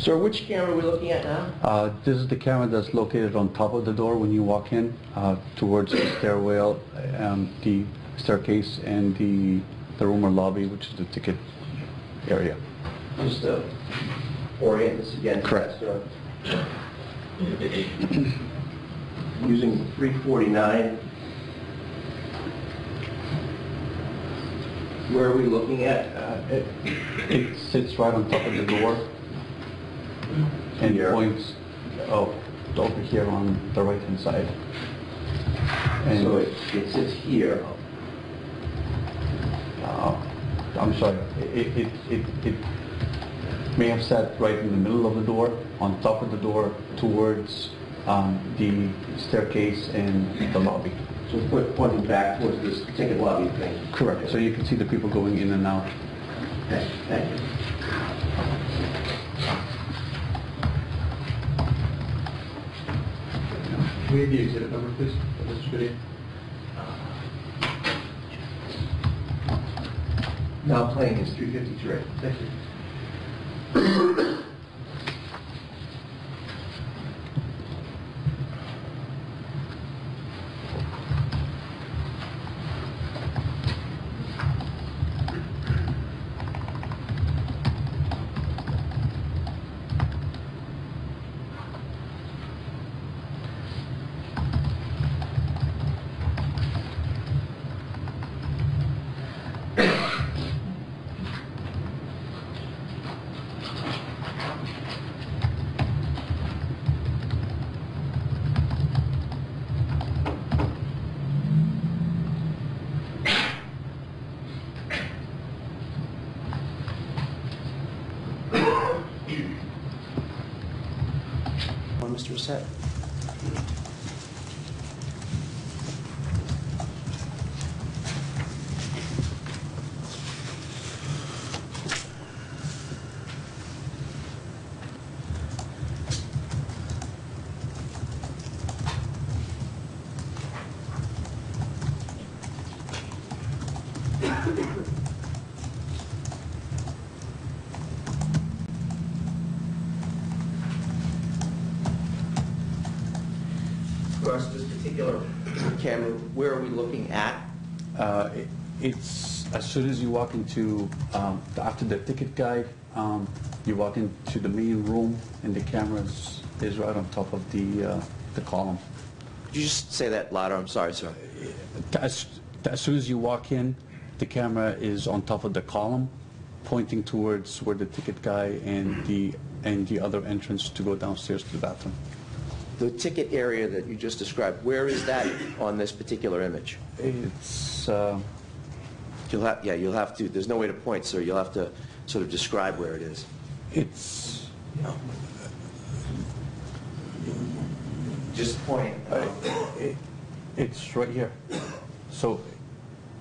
Sir, which camera are we looking at now? This is the camera that's located on top of the door when you walk in, towards the stairwell, the staircase, and the room or lobby, which is the ticket area. Just to orient this again. Correct. Sir. Using 349, where are we looking at? It sits right on top of the door and Here. points over here on the right hand side. And So it sits here. I'm sorry, it may have sat right in the middle of the door, on top of the door, towards the staircase and the lobby. So pointing back towards this ticket lobby thing. Correct. So you can see the people going in and out. Okay, thank you. Can we have the exhibit number, please, for this video? Now playing is 353. Thank you. Mr. Reset. Across this particular camera, where are we looking at? It's as soon as you walk into, after the ticket guide, you walk into the main room and the camera is right on top of the column. Could you just say that louder? I'm sorry, sir. As soon as you walk in, the camera is on top of the column, pointing towards where the ticket guy and the other entrance to go downstairs to the bathroom. The ticket area that you just described, where is that on this particular image? It's You'll have to, there's no way to point, sir. You'll have to sort of describe where it is. it's Just point. it's right here. So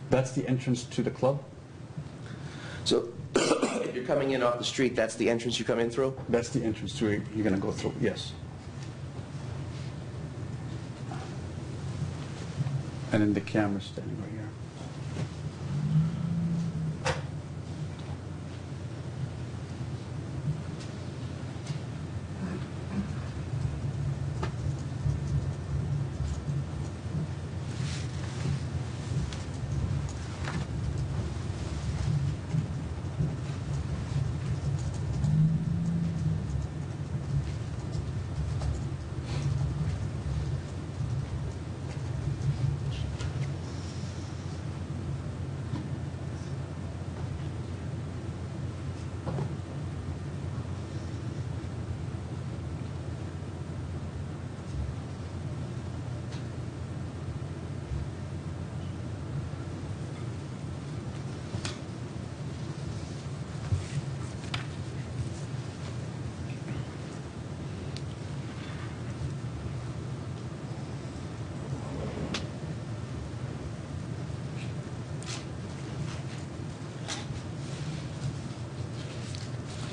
that's the entrance to the club. So if you're coming in off the street, that's the entrance you come in through? That's the entrance to it. You're gonna go through. Yes. And then the camera's standing right here.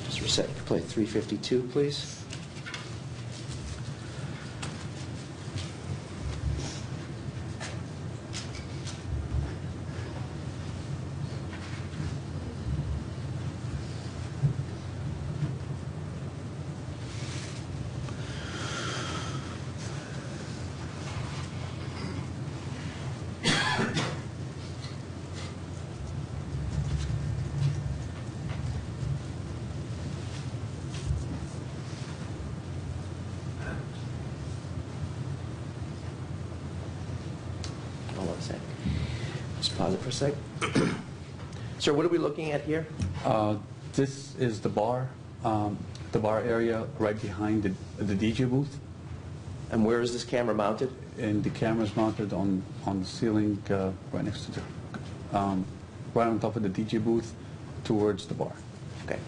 Just reset. Play 352, please. Pause it for a sec. Sir, what are we looking at here? This is the bar area right behind the DJ booth. And where is this camera mounted? And the camera's mounted on the ceiling right next to the, right on top of the DJ booth towards the bar. Okay.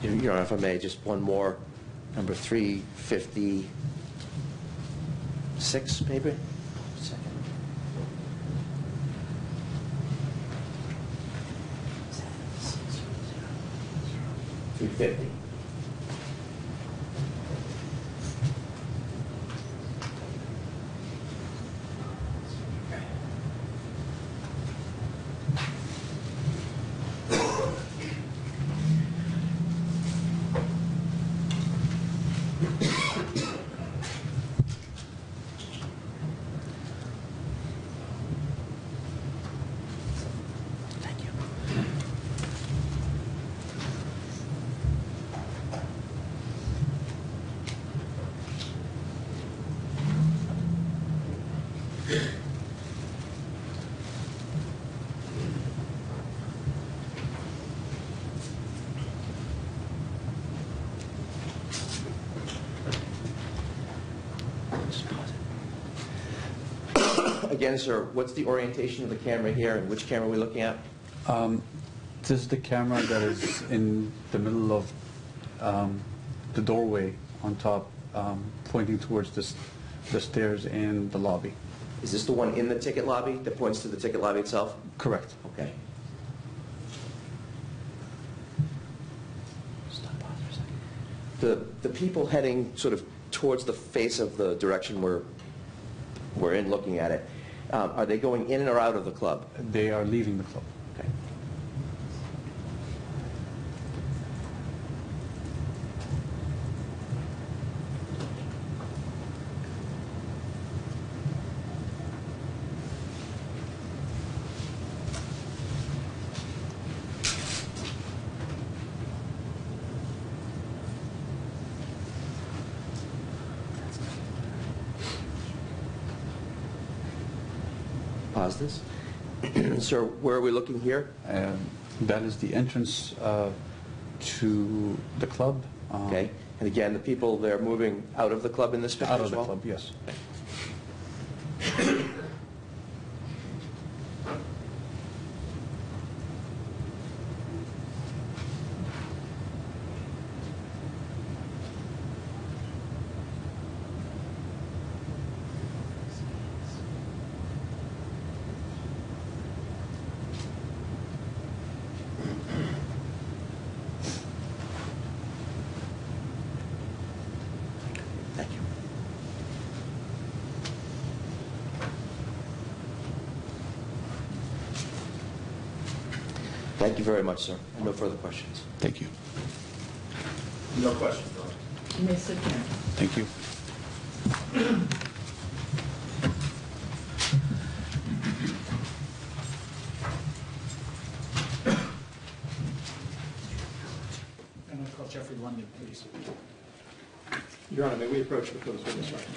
Your Honor, if I may, just one more, number 356, maybe? Second. 350. Again, sir, what's the orientation of the camera here, and which camera are we looking at? This is the camera that is in the middle of the doorway on top, pointing towards the stairs and the lobby. Is this the one in the ticket lobby that points to the ticket lobby itself? Correct. Okay. Stop pause for a second. The people heading sort of towards the face of the direction we're in looking at it, are they going in or out of the club? They are leaving the club. Okay. Pause this. Sir, where are we looking here? That is the entrance to the club. Okay. And again, the people, they're moving out of the club in this picture Out of as the well? club, yes. Thank you. Thank you very much, sir. No further questions. Thank you. No questions, You may sit down. Thank you. I'm going to call Jeffrey London, please. Your Honor, may we approach the closed witness record?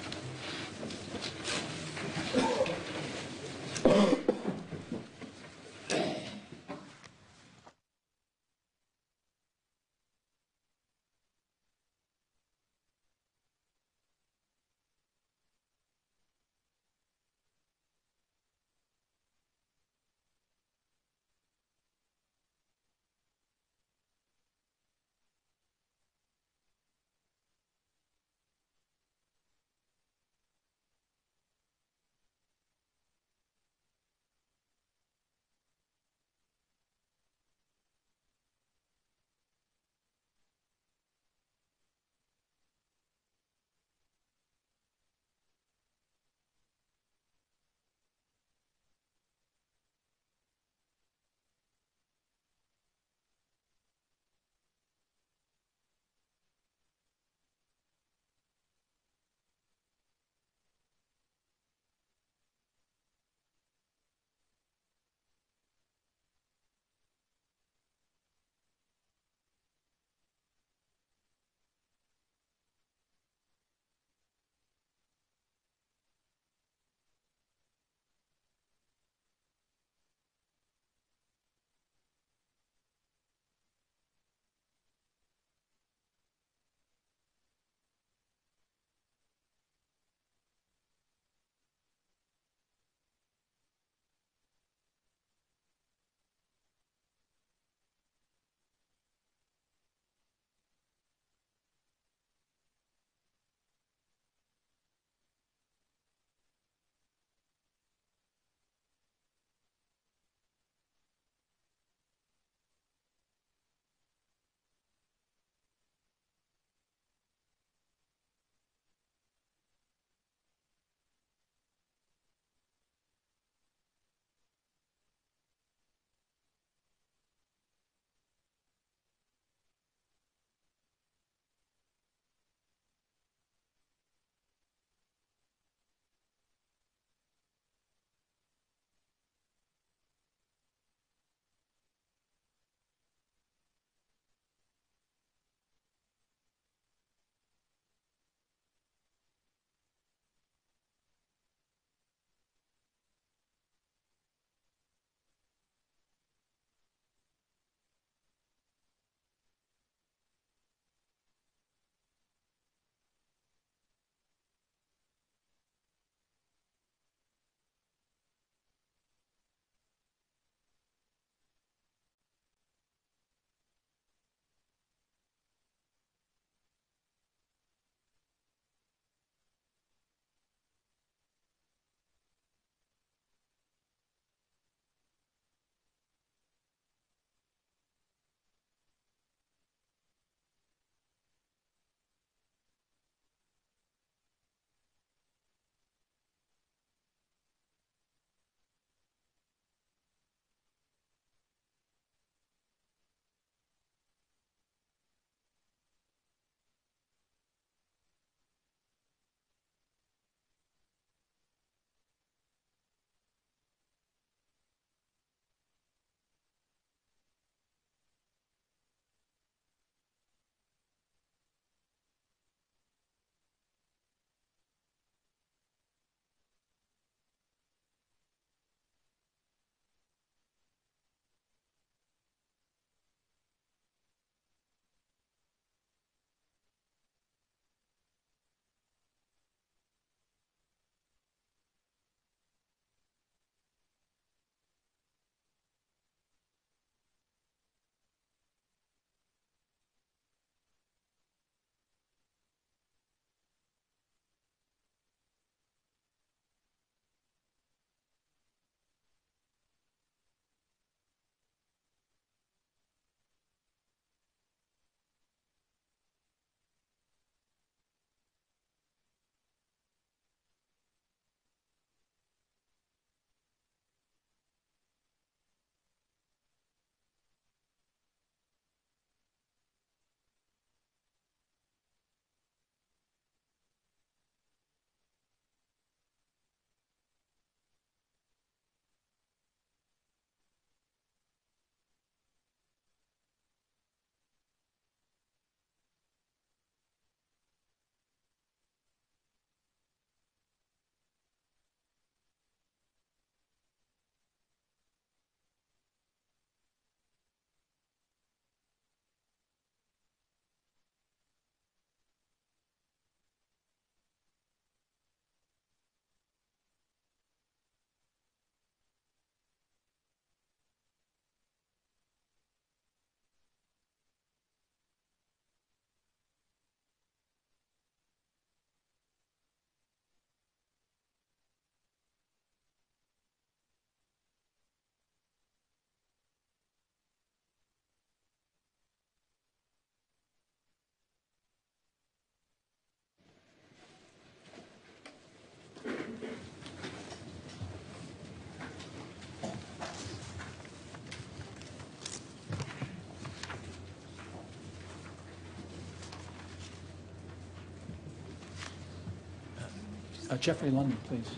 Jeffrey London, please.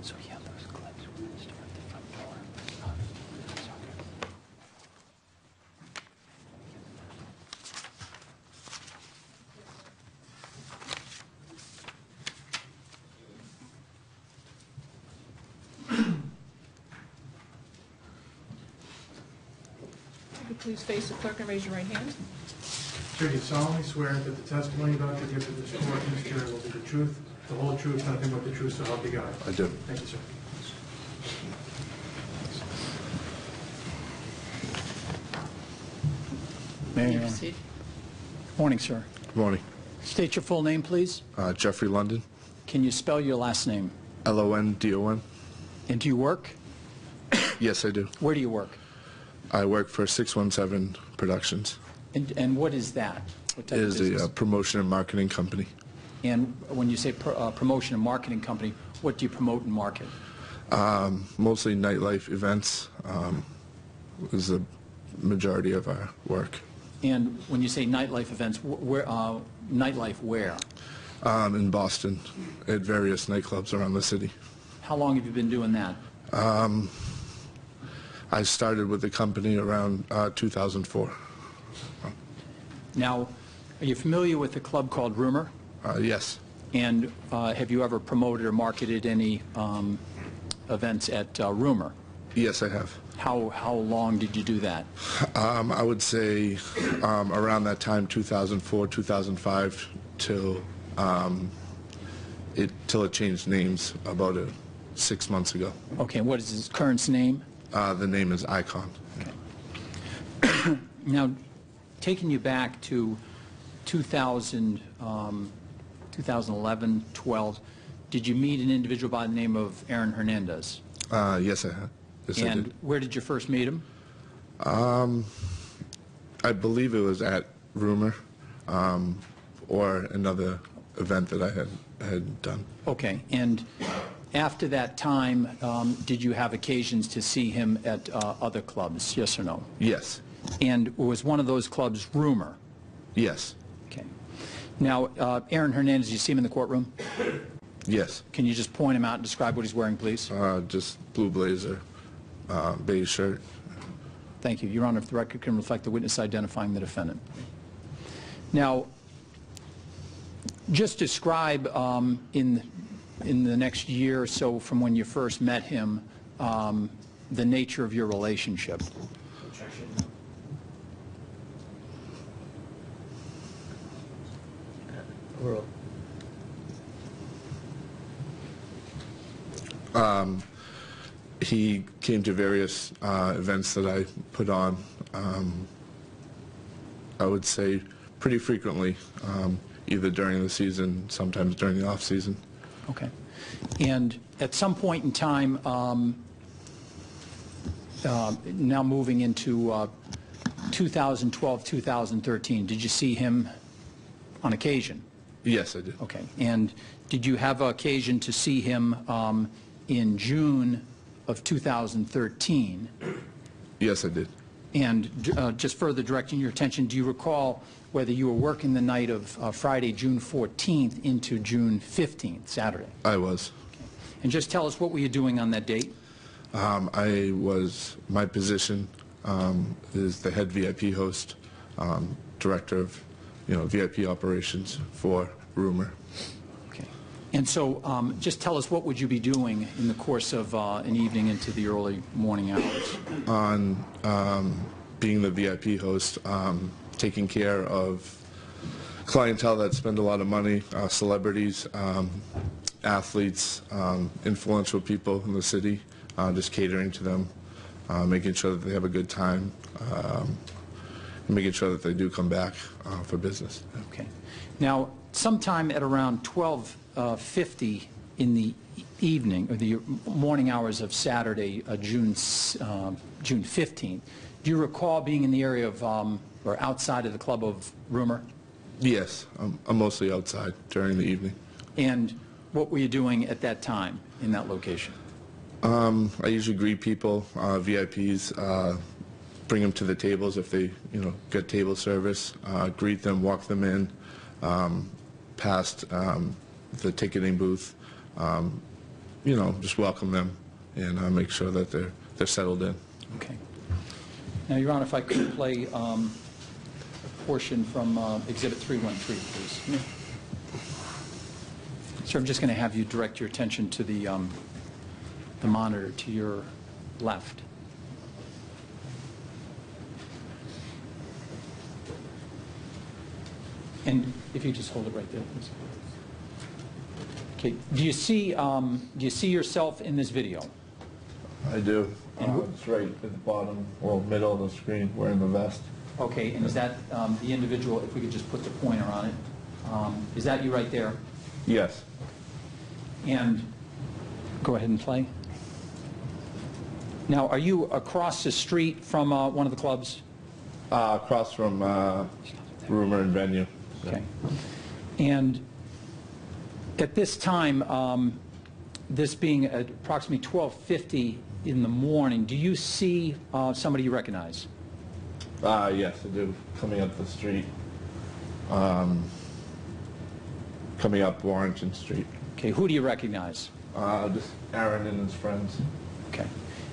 So yeah, those clips, we're going to start at the front door. Could you please face the clerk and raise your right hand? Sir, do you solemnly swear that the testimony about to give to this court in this hearing will be the truth, the whole truth, nothing but the truth, so help you God? I do. Thank you, sir. Mayor. Proceed. Morning, sir. Good morning. State your full name, please. Jeffrey London, Can you spell your last name? London. And do you work? Yes, I do. Where do you work? I work for 617 Productions. And what is that? What type It of is business? a promotion and marketing company. And when you say promotion and marketing company, what do you promote and market? Mostly nightlife events is the majority of our work. And when you say nightlife events, where nightlife where? In Boston, at various nightclubs around the city. How long have you been doing that? I started with the company around 2004. Now, are you familiar with a club called Rumor? Yes. And have you ever promoted or marketed any events at Rumor? Yes, I have. How long did you do that? I would say around that time, 2004, 2005, till it changed names about 6 months ago. Okay, what is his current name? The name is Icon. Okay. Now, taking you back to 2011, 12, did you meet an individual by the name of Aaron Hernandez? Yes, I have. Yes, I And did. where did you first meet him? I believe it was at Rumor or another event that I had done. Okay, and after that time, did you have occasions to see him at other clubs, yes or no? Yes. And was one of those clubs Rumor? Yes. Okay. Now, Aaron Hernandez, you see him in the courtroom? Yes. Can you just point him out and describe what he's wearing, please? Just blue blazer, beige shirt. Thank you. Your Honor, if the record can reflect the witness identifying the defendant. Now, just describe in the next year or so from when you first met him the nature of your relationship. He came to various events that I put on, I would say pretty frequently, either during the season, sometimes during the off season. Okay. And at some point in time, now moving into 2012, 2013, did you see him on occasion? Yes, I did. Okay. And did you have occasion to see him in June of 2013? Yes, I did. And just further directing your attention, do you recall whether you were working the night of Friday, June 14th into June 15th, Saturday? I was. Okay. And just tell us, what were you doing on that date? My position is the head VIP host, director of, VIP operations for Rumor. Okay. And so just tell us, what would you be doing in the course of an evening into the early morning hours? On being the VIP host, taking care of clientele that spend a lot of money, celebrities, athletes, influential people in the city, just catering to them, making sure that they have a good time, and making sure that they do come back for business. Okay. Now, sometime at around 12:50 in the evening, or the morning hours of Saturday, June 15th, do you recall being in the area of, or outside of the club of Rumor? Yes, I'm mostly outside during the evening. And what were you doing at that time in that location? I usually greet people, VIPs, bring them to the tables if they, get table service, greet them, walk them in, past the ticketing booth, just welcome them and make sure that they're settled in. Okay. Now, Your Honor, if I could play a portion from Exhibit 313, please. Sir, I'm just going to have you direct your attention to the monitor to your left. And if you just hold it right there, please. Okay. Do you see yourself in this video? I do. It's right at the bottom, middle of the screen, wearing the vest. Okay, and is that the individual, if we could just put the pointer on it, is that you right there? Yes. And go ahead and play. Now, are you across the street from one of the clubs? Across from Rumor and Venue. Okay. And at this time, this being at approximately 12:50 in the morning, do you see somebody you recognize? Yes, I do. Coming up the street. Coming up Warrington Street. Okay, who do you recognize? Just Aaron and his friends. Okay.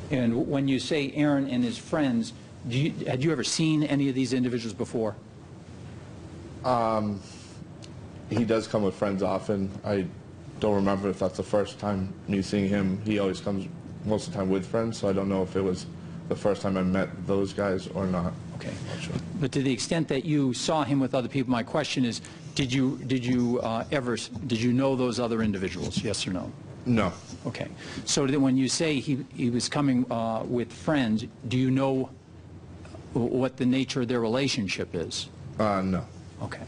And when you say Aaron and his friends, had you ever seen any of these individuals before? He does come with friends often. I don't remember if that's the first time me seeing him. He always comes most of the time with friends, so I don't know if it was the first time I met those guys or not. Okay. Sure. But to the extent that you saw him with other people, my question is, did you know those other individuals? Yes or no? No. Okay. So then when you say he was coming with friends, do you know what the nature of their relationship is? No. Okay.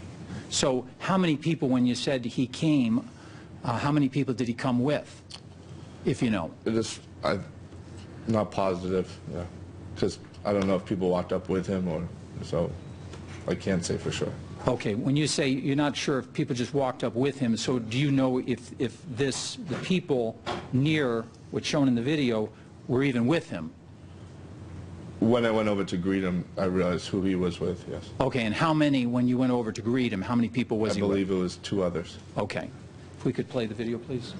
So how many people, when you said he came, how many people did he come with, if you know? I'm not positive, because I don't know if people walked up with him so I can't say for sure. Okay, when you say you're not sure if people just walked up with him, so do you know if the people near what's shown in the video were even with him? When I went over to greet him, I realized who he was with, yes. Okay, and how many, when you went over to greet him, how many people was he with? I believe it was 2 others. Okay. If we could play the video, please.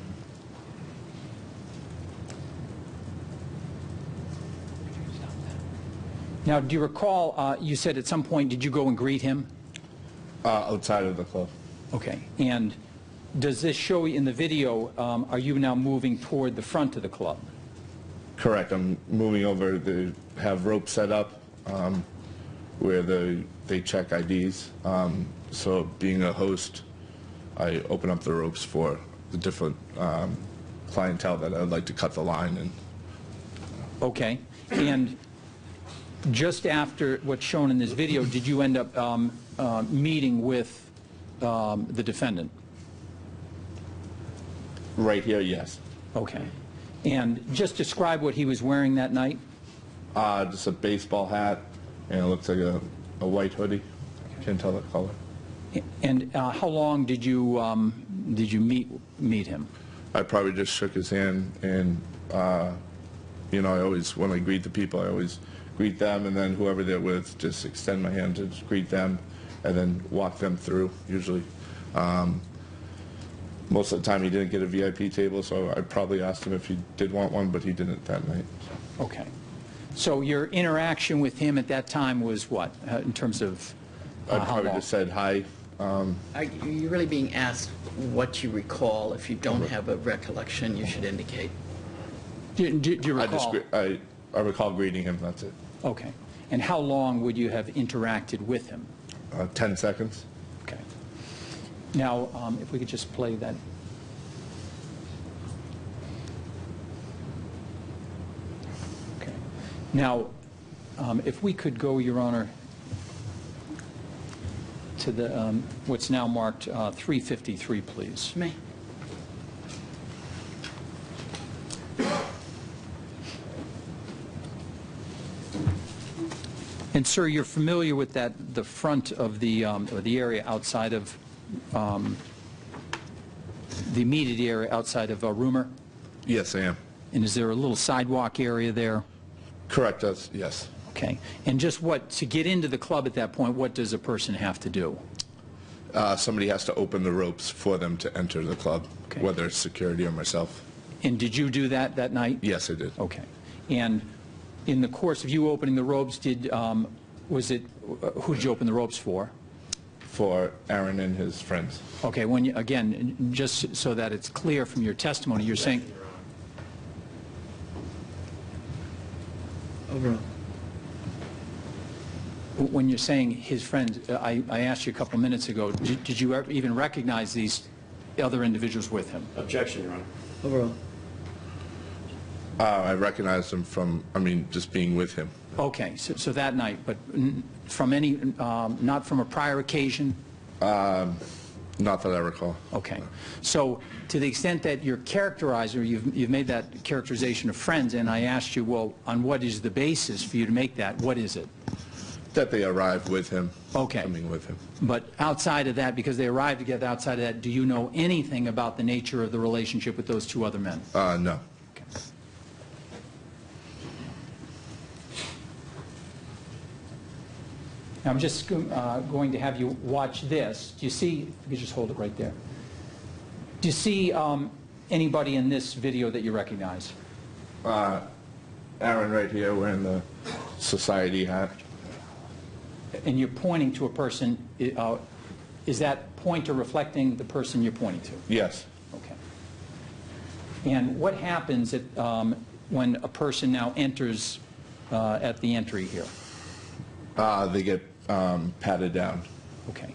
Now, do you recall, you said at some point, did you go and greet him? Outside of the club. Okay. And does this show in the video, are you now moving toward the front of the club? Correct. I'm moving over. They have ropes set up where they check IDs. So being a host, I open up the ropes for the different clientele that I'd like to cut the line in. Okay. And just after what's shown in this video, did you end up meeting with the defendant? Right here, yes. Okay. And just describe what he was wearing that night. Just a baseball hat, and it looks like a white hoodie. Can't tell the color. And how long did you meet him? I probably just shook his hand, and I always, when I greet the people, I always greet them, and then whoever they're with, just extend my hand to just greet them, and then walk them through. Usually, most of the time he didn't get a VIP table, so I probably asked him if he did want one, but he didn't that night. Okay. So your interaction with him at that time was what, in terms of I how probably long? just said hi. Are you really being asked what you recall? If you don't have a recollection, you should indicate. Do you recall? I recall greeting him, that's it. Okay. And how long would you have interacted with him? 10 seconds. Okay. Now, if we could just play that. Okay. Now, if we could go, Your Honor, to the what's now marked 353, please. Me. And sir, you're familiar with the front of the or the area outside of the immediate area outside of Rumor? Yes, I am. And is there a little sidewalk area there? Correct, yes. Okay. And just to get into the club at that point, what does a person have to do? Somebody has to open the ropes for them to enter the club, Okay. whether it's security or myself. And did you do that night? Yes, I did. Okay. And in the course of you opening the ropes, who did you open the ropes for? For Aaron and his friends. Okay, again, just so that it's clear from your testimony, you're saying... Overall. When you're saying his friends, I asked you a couple minutes ago, did you ever even recognize these other individuals with him? Objection, Your Honor. Overall. I recognized him from, just being with him. Okay, so that night, but from any, not from a prior occasion? Not that I recall. Okay. So to the extent that you're characterizing, or you've made that characterization of friends, and I asked you, well, on what is the basis for you to make that? What is it? That they arrived with him. Okay. Coming with him. But outside of that, because they arrived together, outside of that, do you know anything about the nature of the relationship with those two other men? No. Okay. Now, I'm just going to have you watch this. Do you see, if you just hold it right there. Do you see anybody in this video that you recognize? Aaron right here wearing the society hat. And you're pointing to a person, is that pointer reflecting the person you're pointing to? Yes. Okay. And what happens when a person now enters at the entry here? They get patted down. Okay.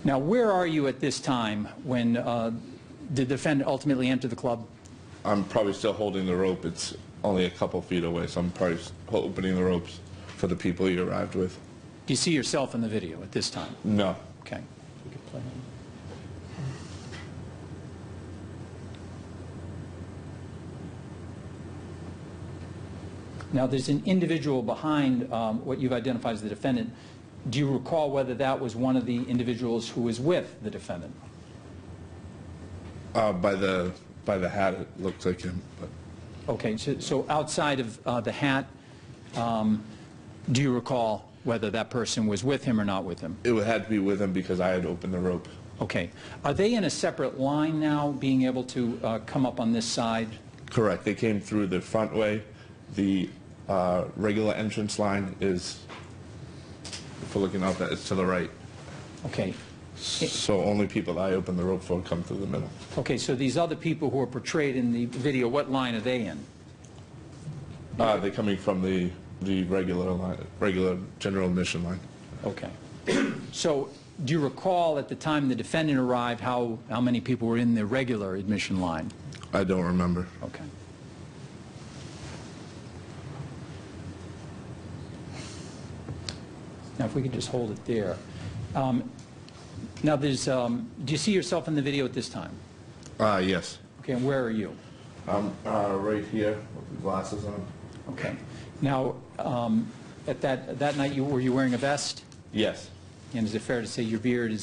Now, where are you at this time when the defendant ultimately entered the club? I'm probably still holding the rope. It's only a couple feet away, so I'm probably opening the ropes for the people he arrived with. Do you see yourself in the video at this time? No. Okay. We could play on. Now, there's an individual behind what you've identified as the defendant. Do you recall whether that was one of the individuals who was with the defendant? By the hat, it looked like him. But Okay, so outside of the hat, do you recall whether that person was with him or not with him? it had to be with him because I had opened the rope. Okay. Are they in a separate line now, being able to come up on this side? Correct. They came through the front way. The regular entrance line is, if we're looking out, that it's to the right. Okay. So only people that I opened the rope for come through the middle. Okay, so these other people who are portrayed in the video, what line are they in? They're coming from the regular line, regular general admission line. Okay. So do you recall at the time the defendant arrived how many people were in the regular admission line? I don't remember. Okay. Now, if we could just hold it there. Now, do you see yourself in the video at this time? Yes. Okay, and where are you? I'm right here with the glasses on. Okay. Now, at that night, were you wearing a vest? Yes. And is it fair to say your beard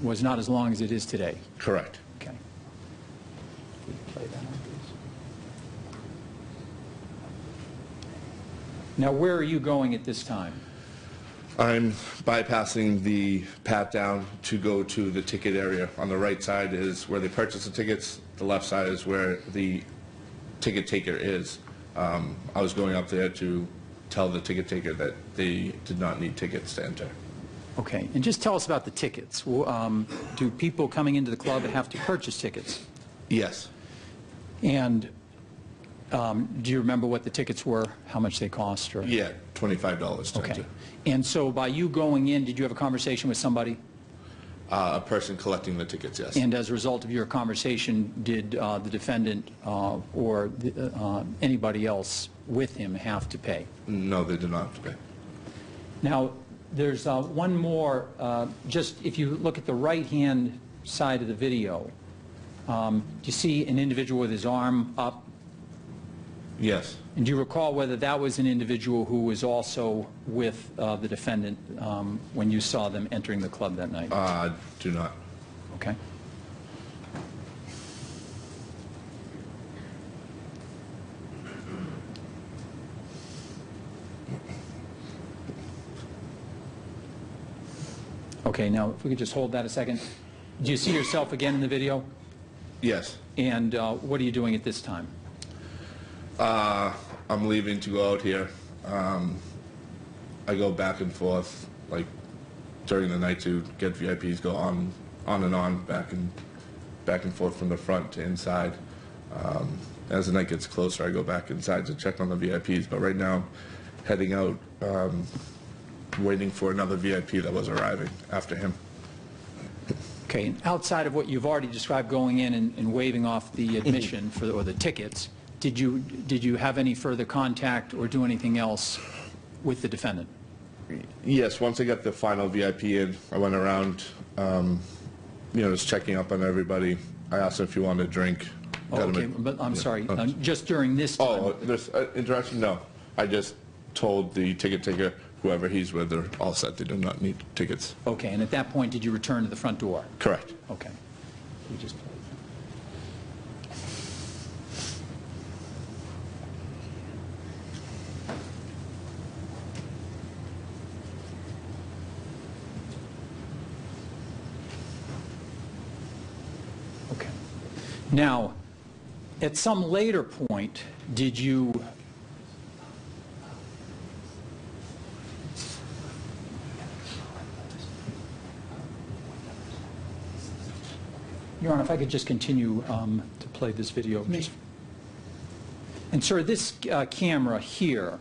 was not as long as it is today? Correct. Okay. Play that on, please. Now, where are you going at this time? I'm bypassing the pat down to go to the ticket area. On the right side is where they purchase the tickets. The left side is where the ticket taker is. I was going up there to tell the ticket taker that they did not need tickets to enter. Okay, and just tell us about the tickets. Do people coming into the club have to purchase tickets? Yes. And do you remember what the tickets were, how much they cost? Or? Yeah, $25 to Okay. enter. And so by you going in, did you have a conversation with somebody? A person collecting the tickets, yes. And as a result of your conversation, did the defendant or anybody else with him have to pay? No, they did not have to pay. Now, there's one more, just if you look at the right-hand side of the video, do you see an individual with his arm up? Yes. And do you recall whether that was an individual who was also with the defendant when you saw them entering the club that night? Do not. Okay. Okay, now, if we could just hold that a second. Do you see yourself again in the video? Yes. And what are you doing at this time? I'm leaving to go out here. I go back and forth, like, during the night to get VIPs, go on and on, back and forth from the front to inside. As the night gets closer, I go back inside to check on the VIPs, but right now, heading out, waiting for another VIP that was arriving after him. Okay, and outside of what you've already described going in and waiving off the admission for or the tickets, did you have any further contact or do anything else with the defendant? Yes, once I got the final VIP in, I went around, just checking up on everybody. I asked him if he wanted a drink. Oh, okay, but I'm sorry, just during this time? Oh, this interaction? No. I just told the ticket taker, whoever he's with, they're all set. They do not need tickets. Okay, and at that point, did you return to the front door? Correct. Okay. We just played that. Okay. Now, at some later point, did you Your Honor, if I could just continue to play this video. And sir, this camera here,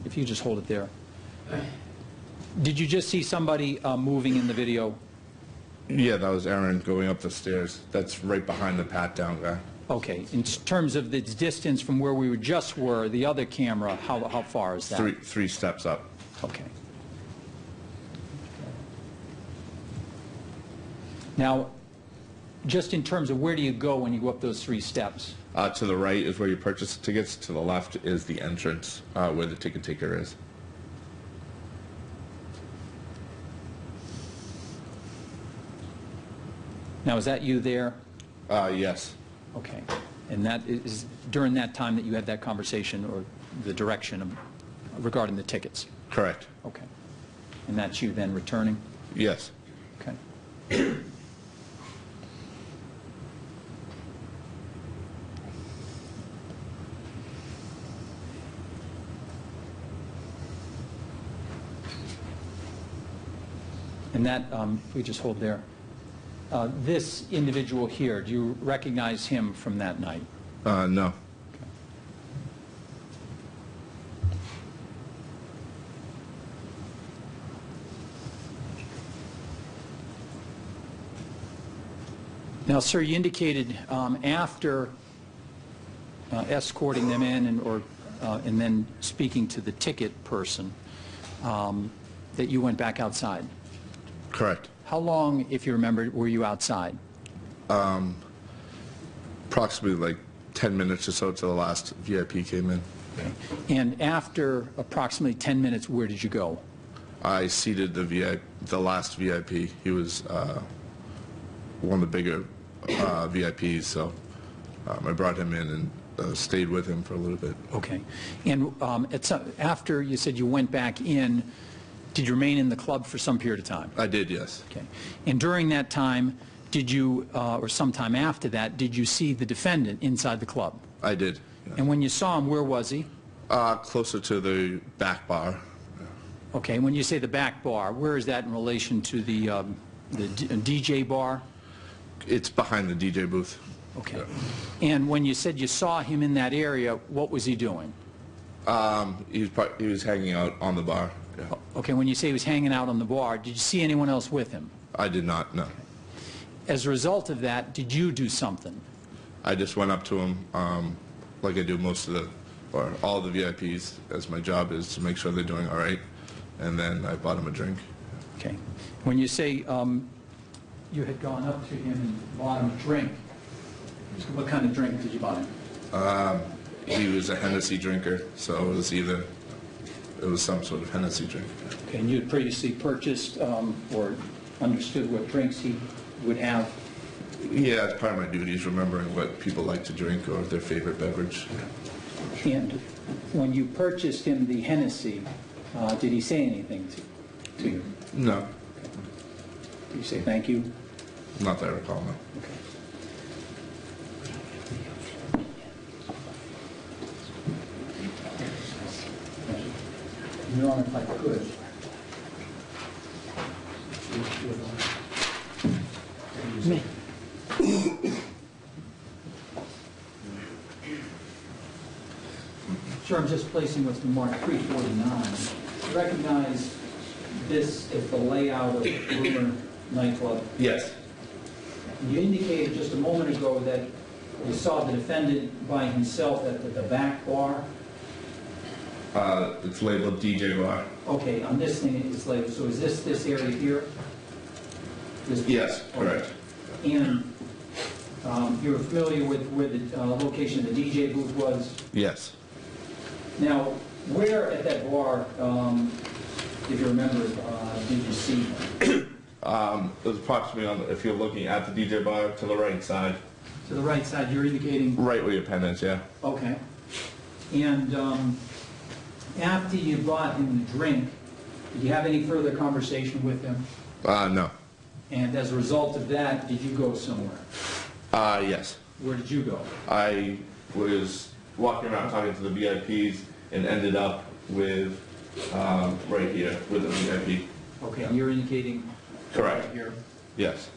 if you just hold it there, did you just see somebody moving in the video? Yeah, that was Aaron going up the stairs. That's right behind the pat-down guy. Okay. In terms of the distance from where we just were, the other camera, how far is that? Three steps up. Okay. Now, just in terms of where do you go when you go up those 3 steps? To the right is where you purchase the tickets. To the left is the entrance where the ticket taker is. Now, is that you there? Yes. Okay. And that is during that time that you had that conversation or the direction regarding the tickets? Correct. Okay. And that's you then returning? Yes. Okay. And that, if we just hold there, this individual here, do you recognize him from that night? No. Now, sir, you indicated after escorting them in and then speaking to the ticket person that you went back outside. Correct. How long, if you remember, were you outside? Approximately like 10 minutes or so till the last VIP came in. Okay. And after approximately 10 minutes, where did you go? I seated the last VIP. He was one of the bigger VIPs, so I brought him in and stayed with him for a little bit. Okay. And after you said you went back in, did you remain in the club for some period of time? I did, yes. Okay. And during that time, did you, or sometime after that, did you see the defendant inside the club? I did. Yeah. And when you saw him, where was he? Closer to the back bar. Okay. When you say the back bar, where is that in relation to the DJ bar? It's behind the DJ booth. Okay. Yeah. And when you said you saw him in that area, what was he doing? He was hanging out on the bar. Yeah. Okay, when you say he was hanging out on the bar, did you see anyone else with him? I did not, no. As a result of that, did you do something? I just went up to him, like I do or all the VIPs, as my job is to make sure they're doing all right, and then I bought him a drink. Okay. When you say you had gone up to him and bought him a drink, what kind of drink did you buy him? He was a Hennessy drinker, so it was some sort of Hennessy drink. Okay, and you had previously purchased or understood what drinks he would have? Yeah, it's part of my duties, remembering what people like to drink or their favorite beverage. And when you purchased him the Hennessy, did he say anything to you? No. Do you say thank you? Not that I recall, no. Okay. Your Honor, if I could. Sure, I'm just placing what's been marked 349. Recognize this as the layout of Rumor nightclub. Yes. You indicated just a moment ago that you saw the defendant by himself at the back bar. It's labeled DJ bar. Okay, on this thing it's labeled, so is this area here? Yes, correct. And you're familiar with where the location of the DJ booth was? Yes. Now, where at that bar, if you remember, did you see him? It was approximately on, if you're looking at the DJ bar, to the right side. To the right side, you're indicating? Right where your pen is, yeah. Okay. And after you bought him the drink, did you have any further conversation with him? No. And as a result of that, did you go somewhere? Yes. Where did you go? I was walking around talking to the VIPs and ended up with, right here, with the VIP. Okay, and you're indicating? Correct. Right here. Yes.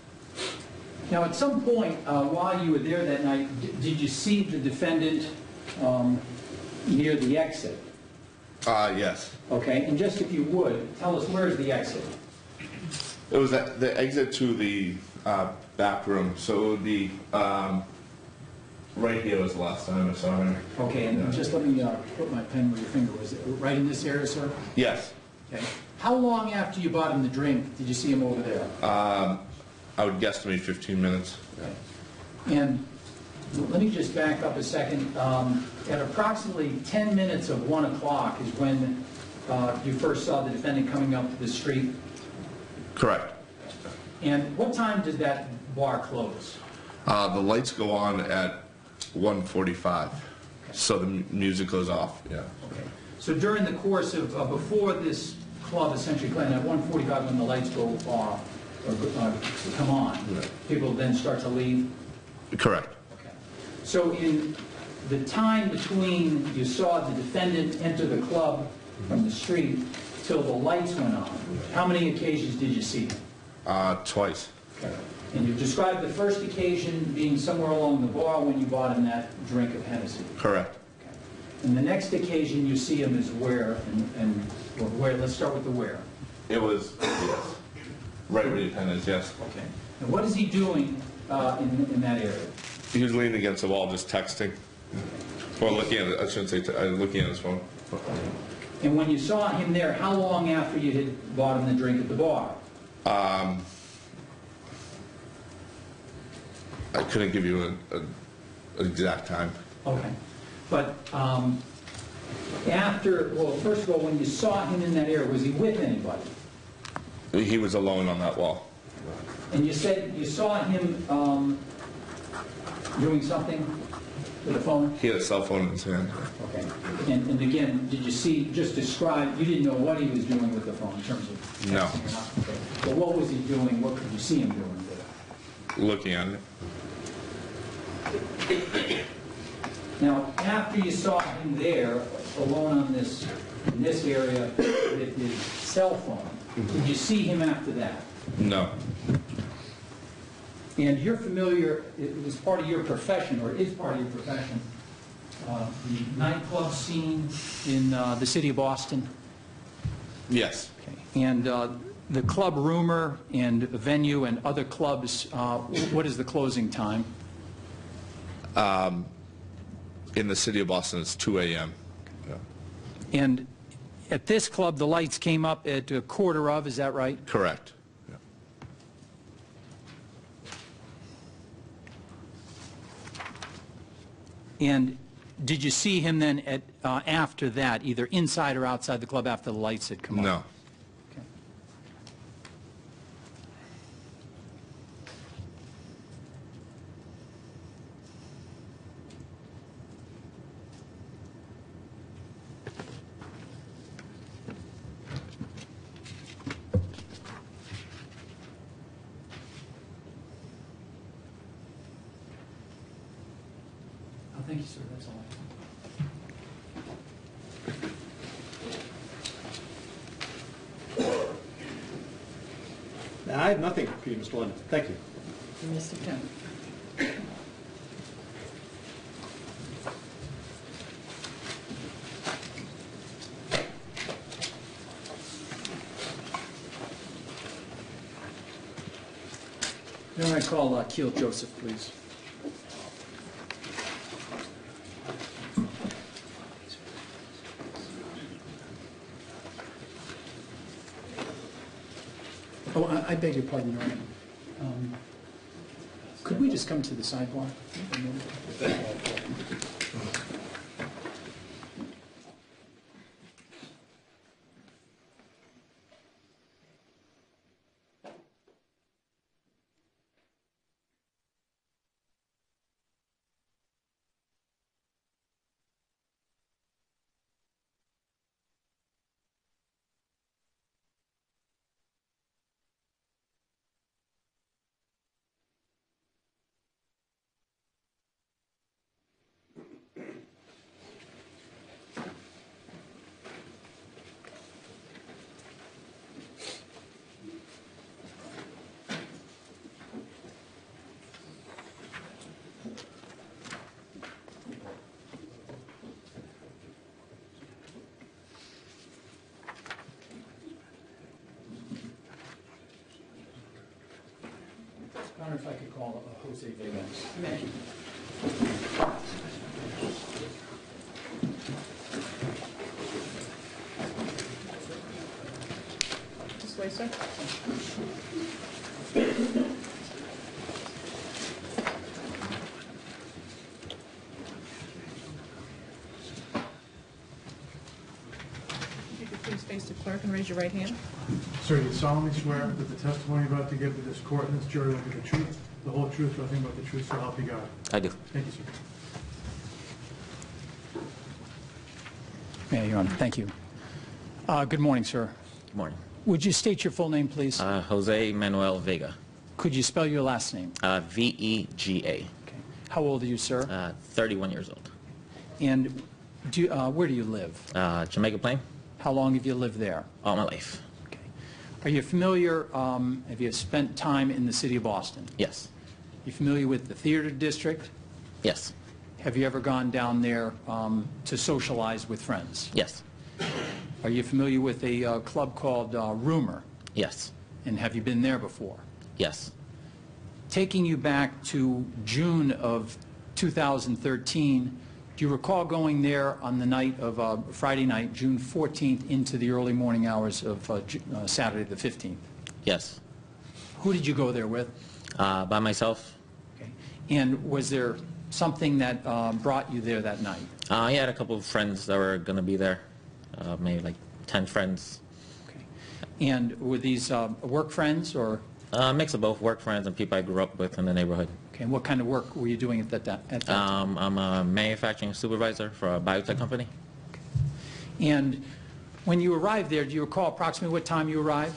Now, at some point while you were there that night, did you see the defendant near the exit? Yes. Okay, and just if you would, tell us where's the exit? It was at the exit to the back room, so it would be right here was the last time I saw him. Okay, and just let me put my pen where your finger was. Right in this area, sir? Yes. Okay. How long after you bought him the drink did you see him over there? I would guesstimate 15 minutes. Okay. And let me just back up a second. At approximately 10 minutes of 1 o'clock is when you first saw the defendant coming up the street? Correct. And what time does that bar close? The lights go on at 1:45, so the music goes off, yeah. Okay. So during the course of, before this club essentially playing, at 1:45 when the lights go off, or come on, people then start to leave? Correct. Okay. So in the time between you saw the defendant enter the club from the street till the lights went on, how many occasions did you see him? Twice. Okay. And you described the first occasion being somewhere along the bar when you bought him that drink of Hennessy. Correct. Okay. And the next occasion you see him is where, and where, let's start with the where. It was, yes. Right where your pen is, yes. Okay. And what is he doing in that area? He was leaning against the wall just texting. Or looking at it, I shouldn't say, looking at his phone. And when you saw him there, how long after you had bought him the drink at the bar? I couldn't give you an exact time. Okay. But after, well, first of all, when you saw him in that area, was he with anybody? He was alone on that wall. And you said you saw him doing something with a phone? He had a cell phone in his hand. Okay. And again, did you see, just describe, you didn't know what he was doing with the phone in terms of texting? No. Or not? Okay. But what was he doing? What could you see him doing with it? Looking at it. Now, after you saw him there, alone on this, in this area with his cell phone, did you see him after that? No. And you're familiar, it was part of your profession, or is part of your profession, the nightclub scene in the city of Boston? Yes. Okay. And the club Rumor and Venue and other clubs, what is the closing time? In the city of Boston, it's 2 a.m. Yeah. And at this club, the lights came up at a quarter of, is that right? Correct. Yeah. And did you see him then at after that, either inside or outside the club after the lights had come on? No. Okay. Thank you, sir. That's all. I have nothing for you, Mr. London. Thank you. Mr. Kemp. May I call Keel Joseph, please? Oh, I beg your pardon, Your Honor. Could we just come to the sidebar? Your Honor, if I could call Jose Vega. May. This way, sir. If you could please face the clerk and raise your right hand. Sir, do you solemnly swear that the testimony you're about to give to this court and this jury will be the truth, the whole truth, nothing but the truth, so help you God? I do. Thank you, sir. Yeah, Your Honor, thank you. Good morning, sir. Good morning. Would you state your full name, please? Jose Manuel Vega. Could you spell your last name? Vega. Okay. How old are you, sir? 31 years old. And do where do you live? Jamaica Plain, How long have you lived there? all my life. Okay. Are you familiar, have you spent time in the city of Boston? Yes. You familiar with the theater district? Yes. Have you ever gone down there to socialize with friends? Yes. Are you familiar with a club called Rumor? Yes. And have you been there before? Yes. Taking you back to June of 2013, do you recall going there on the night of Friday night, June 14th, into the early morning hours of Saturday the 15th? Yes. Who did you go there with? By myself. Okay. And was there something that brought you there that night? I had a couple of friends that were going to be there, maybe like 10 friends. Okay. And were these work friends or? A mix of both, work friends and people I grew up with in the neighborhood. Okay. And what kind of work were you doing at that time? I'm a manufacturing supervisor for a biotech company. Okay. And when you arrived there, do you recall approximately what time you arrived?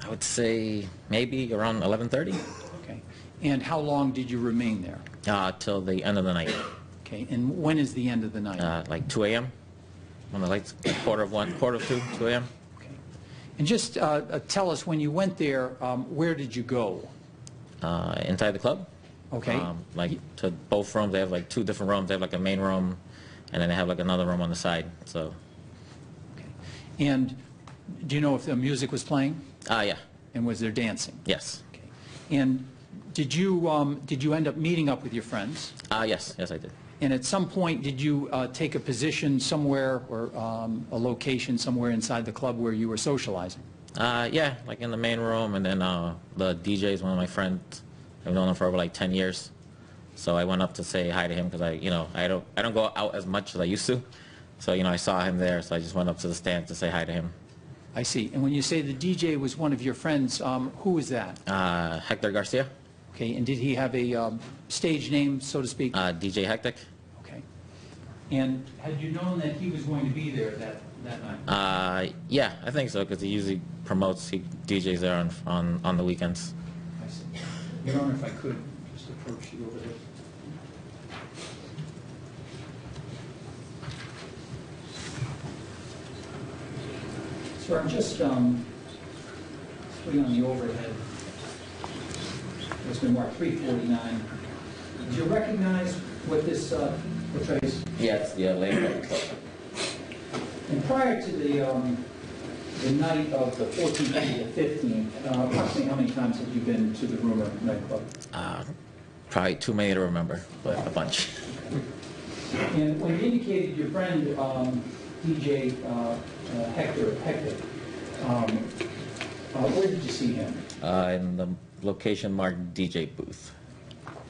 I would say maybe around 11:30. Okay. And how long did you remain there? Till the end of the night. Okay. And when is the end of the night? Like 2 a.m. when the lights, quarter of 2, 2 a.m. Okay. And just tell us, when you went there, where did you go? Inside the club. Okay. Like to both rooms. They have like 2 different rooms. They have like a main room, and then they have like another room on the side. So. Okay. And do you know if the music was playing? Yeah. And was there dancing? Yes. Okay. And did you end up meeting up with your friends? Yes. Yes, I did. And at some point, did you take a position somewhere or a location somewhere inside the club where you were socializing? Yeah, like in the main room, and then the DJ is one of my friends. I've known him for over like 10 years. So I went up to say hi to him because I don't go out as much as I used to. So I saw him there, so I just went up to the stand to say hi to him. I see. And when you say the DJ was one of your friends, who was that? Hector Garcia. Okay. And did he have a stage name, so to speak? DJ Hectic. Okay. And had you known that he was going to be there that night? Yeah, I think so, because he usually promotes, he DJs there on the weekends. I see. Your Honor, if I could just approach you over there. Sir, I'm just putting on the overhead. It's been marked 349. Do you recognize what this portrays? Yes, the label. And prior to the night of the 14th and the 15th, approximately how many times have you been to the Rumor nightclub? Probably too many to remember, but a bunch. And when you indicated your friend, DJ Hector, where did you see him? In the location marked DJ booth.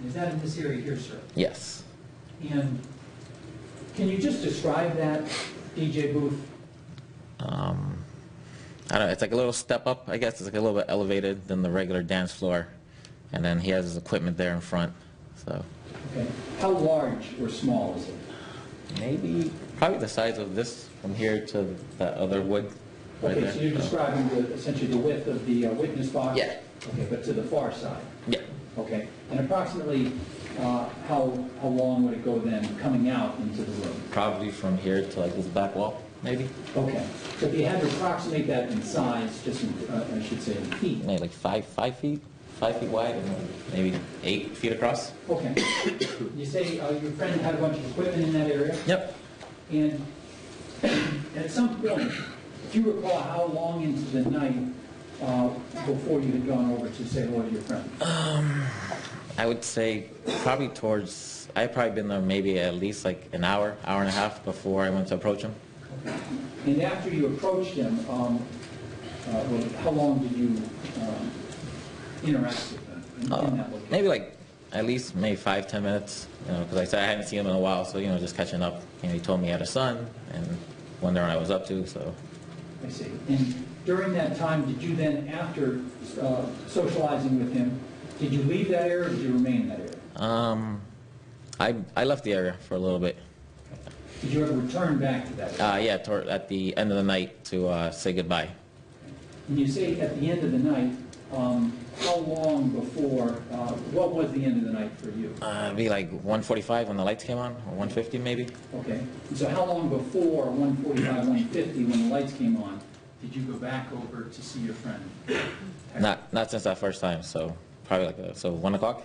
Is that in this area here, sir? Yes. And can you just describe that DJ booth? I don't know, it's like a little step up, I guess. It's like a little bit elevated than the regular dance floor. And then he has his equipment there in front, so. Okay. How large or small is it? Maybe, probably the size of this from here to that other wood right Okay, there. so you're describing essentially the width of the witness box? Yeah. Okay, but to the far side? Yeah. Okay. And approximately how long would it go then coming out into the room? Probably from here to like this back wall, maybe. Okay. So if you had to approximate that in size, just in, I should say in feet. Maybe like 5 feet, 5 feet wide, and maybe 8 feet across. Okay. You say your friend had a bunch of equipment in that area? Yep. And at some point, do you recall how long into the night before you had gone over to say hello to your friend? I would say probably towards, I've probably been there maybe at least like an hour, hour and a half before I went to approach him. Okay. And after you approached him, how long did you interact with him in that location? Maybe like at least maybe 5-10 minutes, you know, because I said I hadn't seen him in a while, so, you know, just catching up. You know, he told me he had a son and wondering what I was up to, so. I see. And during that time, did you then, after socializing with him, did you leave that area or did you remain in that area? I left the area for a little bit. Did you ever return back to that area? Yeah, at the end of the night to say goodbye. And you say at the end of the night, how long before, what was the end of the night for you? It'd be like 1:45 when the lights came on, or 1:50 maybe. Okay. And so how long before 1:45, 1:50, when the lights came on, did you go back over to see your friend? Not since that first time, so probably like, 1 o'clock?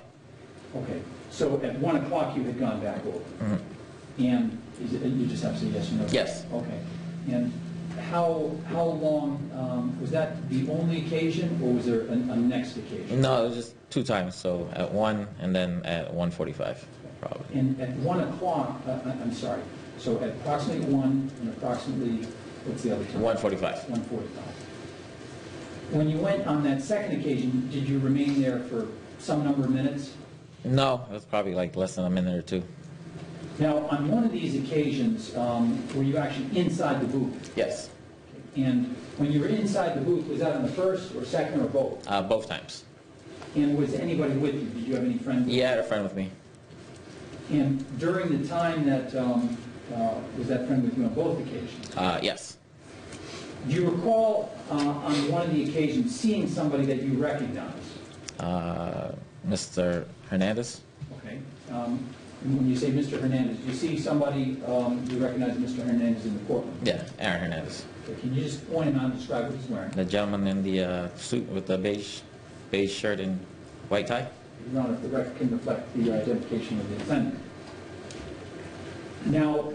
Okay. So at 1 o'clock you had gone back over? Mm-hmm. And you just have to say yes or no? Yes. Okay. And how long, was that the only occasion, or was there a next occasion? No, it was just 2 times, so at 1 and then at 1:45, probably. And at 1 o'clock, I'm sorry, so at approximately 1 and approximately, what's the other time? 1:45. 1:45. When you went on that second occasion, did you remain there for some number of minutes? No, it was probably like less than a minute or 2. Now, on one of these occasions, were you actually inside the booth? Yes. And when you were inside the booth, was that on the first or second or both? Both times. And was anybody with you? Did you have any friends? Yeah, I had a friend with me. And during the time that, was that friend with you on both occasions? Yes. Do you recall on one of the occasions seeing somebody that you recognized? Mr. Hernandez? Okay. And when you say Mr. Hernandez, do you see somebody, you recognize Mr. Hernandez in the courtroom? Yeah, Aaron Hernandez. Okay. Can you just point him out and describe what he's wearing? The gentleman in the suit with the beige shirt and white tie? Your Honor, if the record can reflect the identification of the defendant. Now,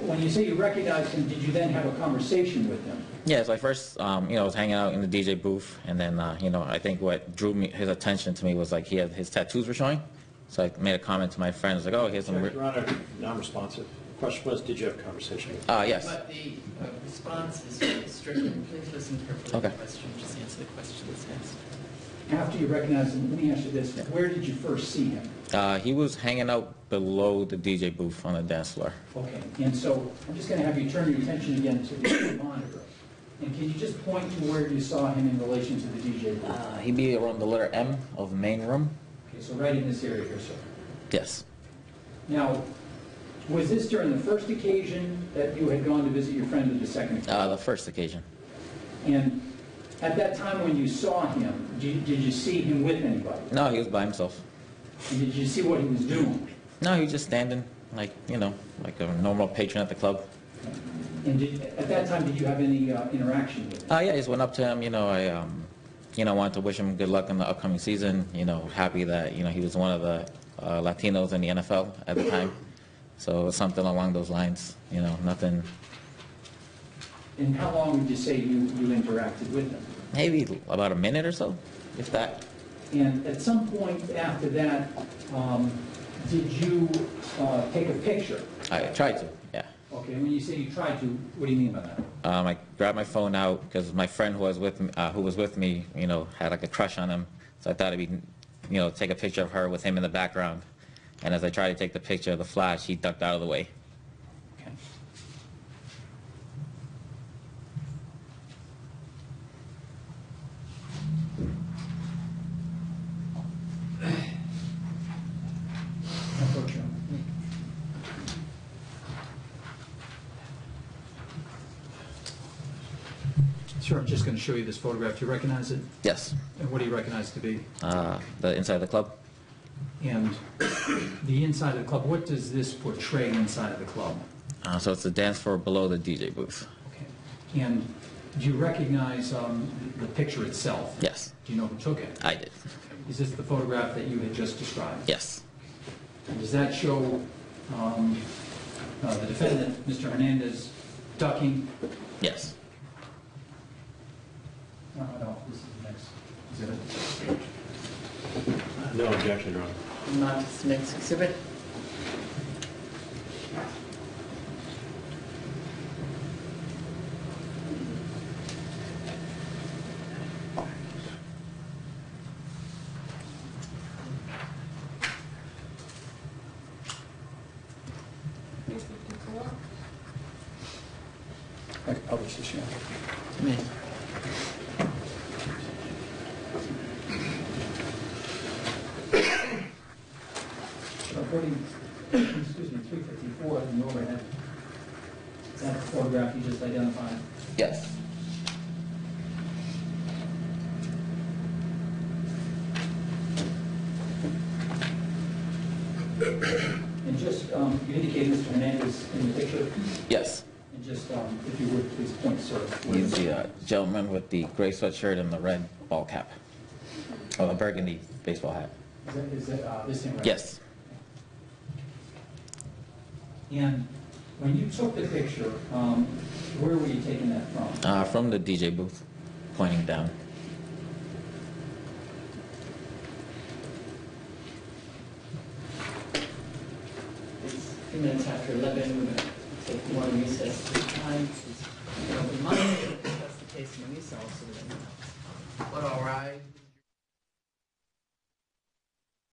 when you say you recognized him, did you then have a conversation with him? Yeah, so I first, was hanging out in the DJ booth, and then, I think what drew his attention to me was like his tattoos were showing. So I made a comment to my friends, like, oh, here's some... Your Honor, non-responsive. The question was, did you have a conversation with him? Yes. But the response is very stricken. Please listen carefully to the question. Just answer the question that's asked. After you recognized him, let me ask you this. Where did you first see him? He was hanging out below the DJ booth on the dance floor. Okay. And so I'm just going to have you turn your attention again to the monitor. And can you just point to where you saw him in relation to the DJ booth? He'd be around the letter M of main room. Okay, so right in this area here, sir. Yes. Now, was this during the first occasion that you had gone to visit your friend, or the second occasion? The first occasion. And at that time when you saw him, did you see him with anybody? No, he was by himself. And did you see what he was doing? No, he was just standing, like a normal patron at the club. And at that time, did you have any interaction with him? Yeah, I just went up to him, I wanted to wish him good luck in the upcoming season, happy that, he was one of the Latinos in the NFL at the time. So something along those lines, nothing. And how long would you say you interacted with him? Maybe about a minute or so, if that. And at some point after that, did you take a picture? I tried to, yeah. Okay, when you say you tried to, what do you mean by that? I grabbed my phone out because my friend who was with me, had like a crush on him. So I thought it'd be, take a picture of her with him in the background. And as I tried to take the picture of the flash, he ducked out of the way. Okay. Sure, I'm just going to show you this photograph. Do you recognize it? Yes. And what do you recognize to be? The inside of the club. And the inside of the club, what does this portray inside of the club? So it's the dance floor below the DJ booth. Okay. And do you recognize the picture itself? Yes. Do you know who took it? I did. Is this the photograph that you had just described? Yes. And does that show the defendant, Mr. Hernandez, ducking? Yes. No, this is the next exhibit. No objection, Your Honor. Not this next exhibit. I can publish this, yeah. Me. According, excuse me, 354 in the overhead. Is that the photograph you just identified? Yes. And just, you indicated Mr. Hernandez in the picture? Yes. And just, if you would, please point, sir. He's the gentleman with the gray sweatshirt and the red ball cap. Oh, the burgundy baseball hat. Is that this thing right? Yes. And when you took the picture, where were you taking that from? From the DJ booth, pointing down. It's 2 minutes after 11. We're going to take one recess at a time. Please, remind me to discuss the case in the recess. So that, all right.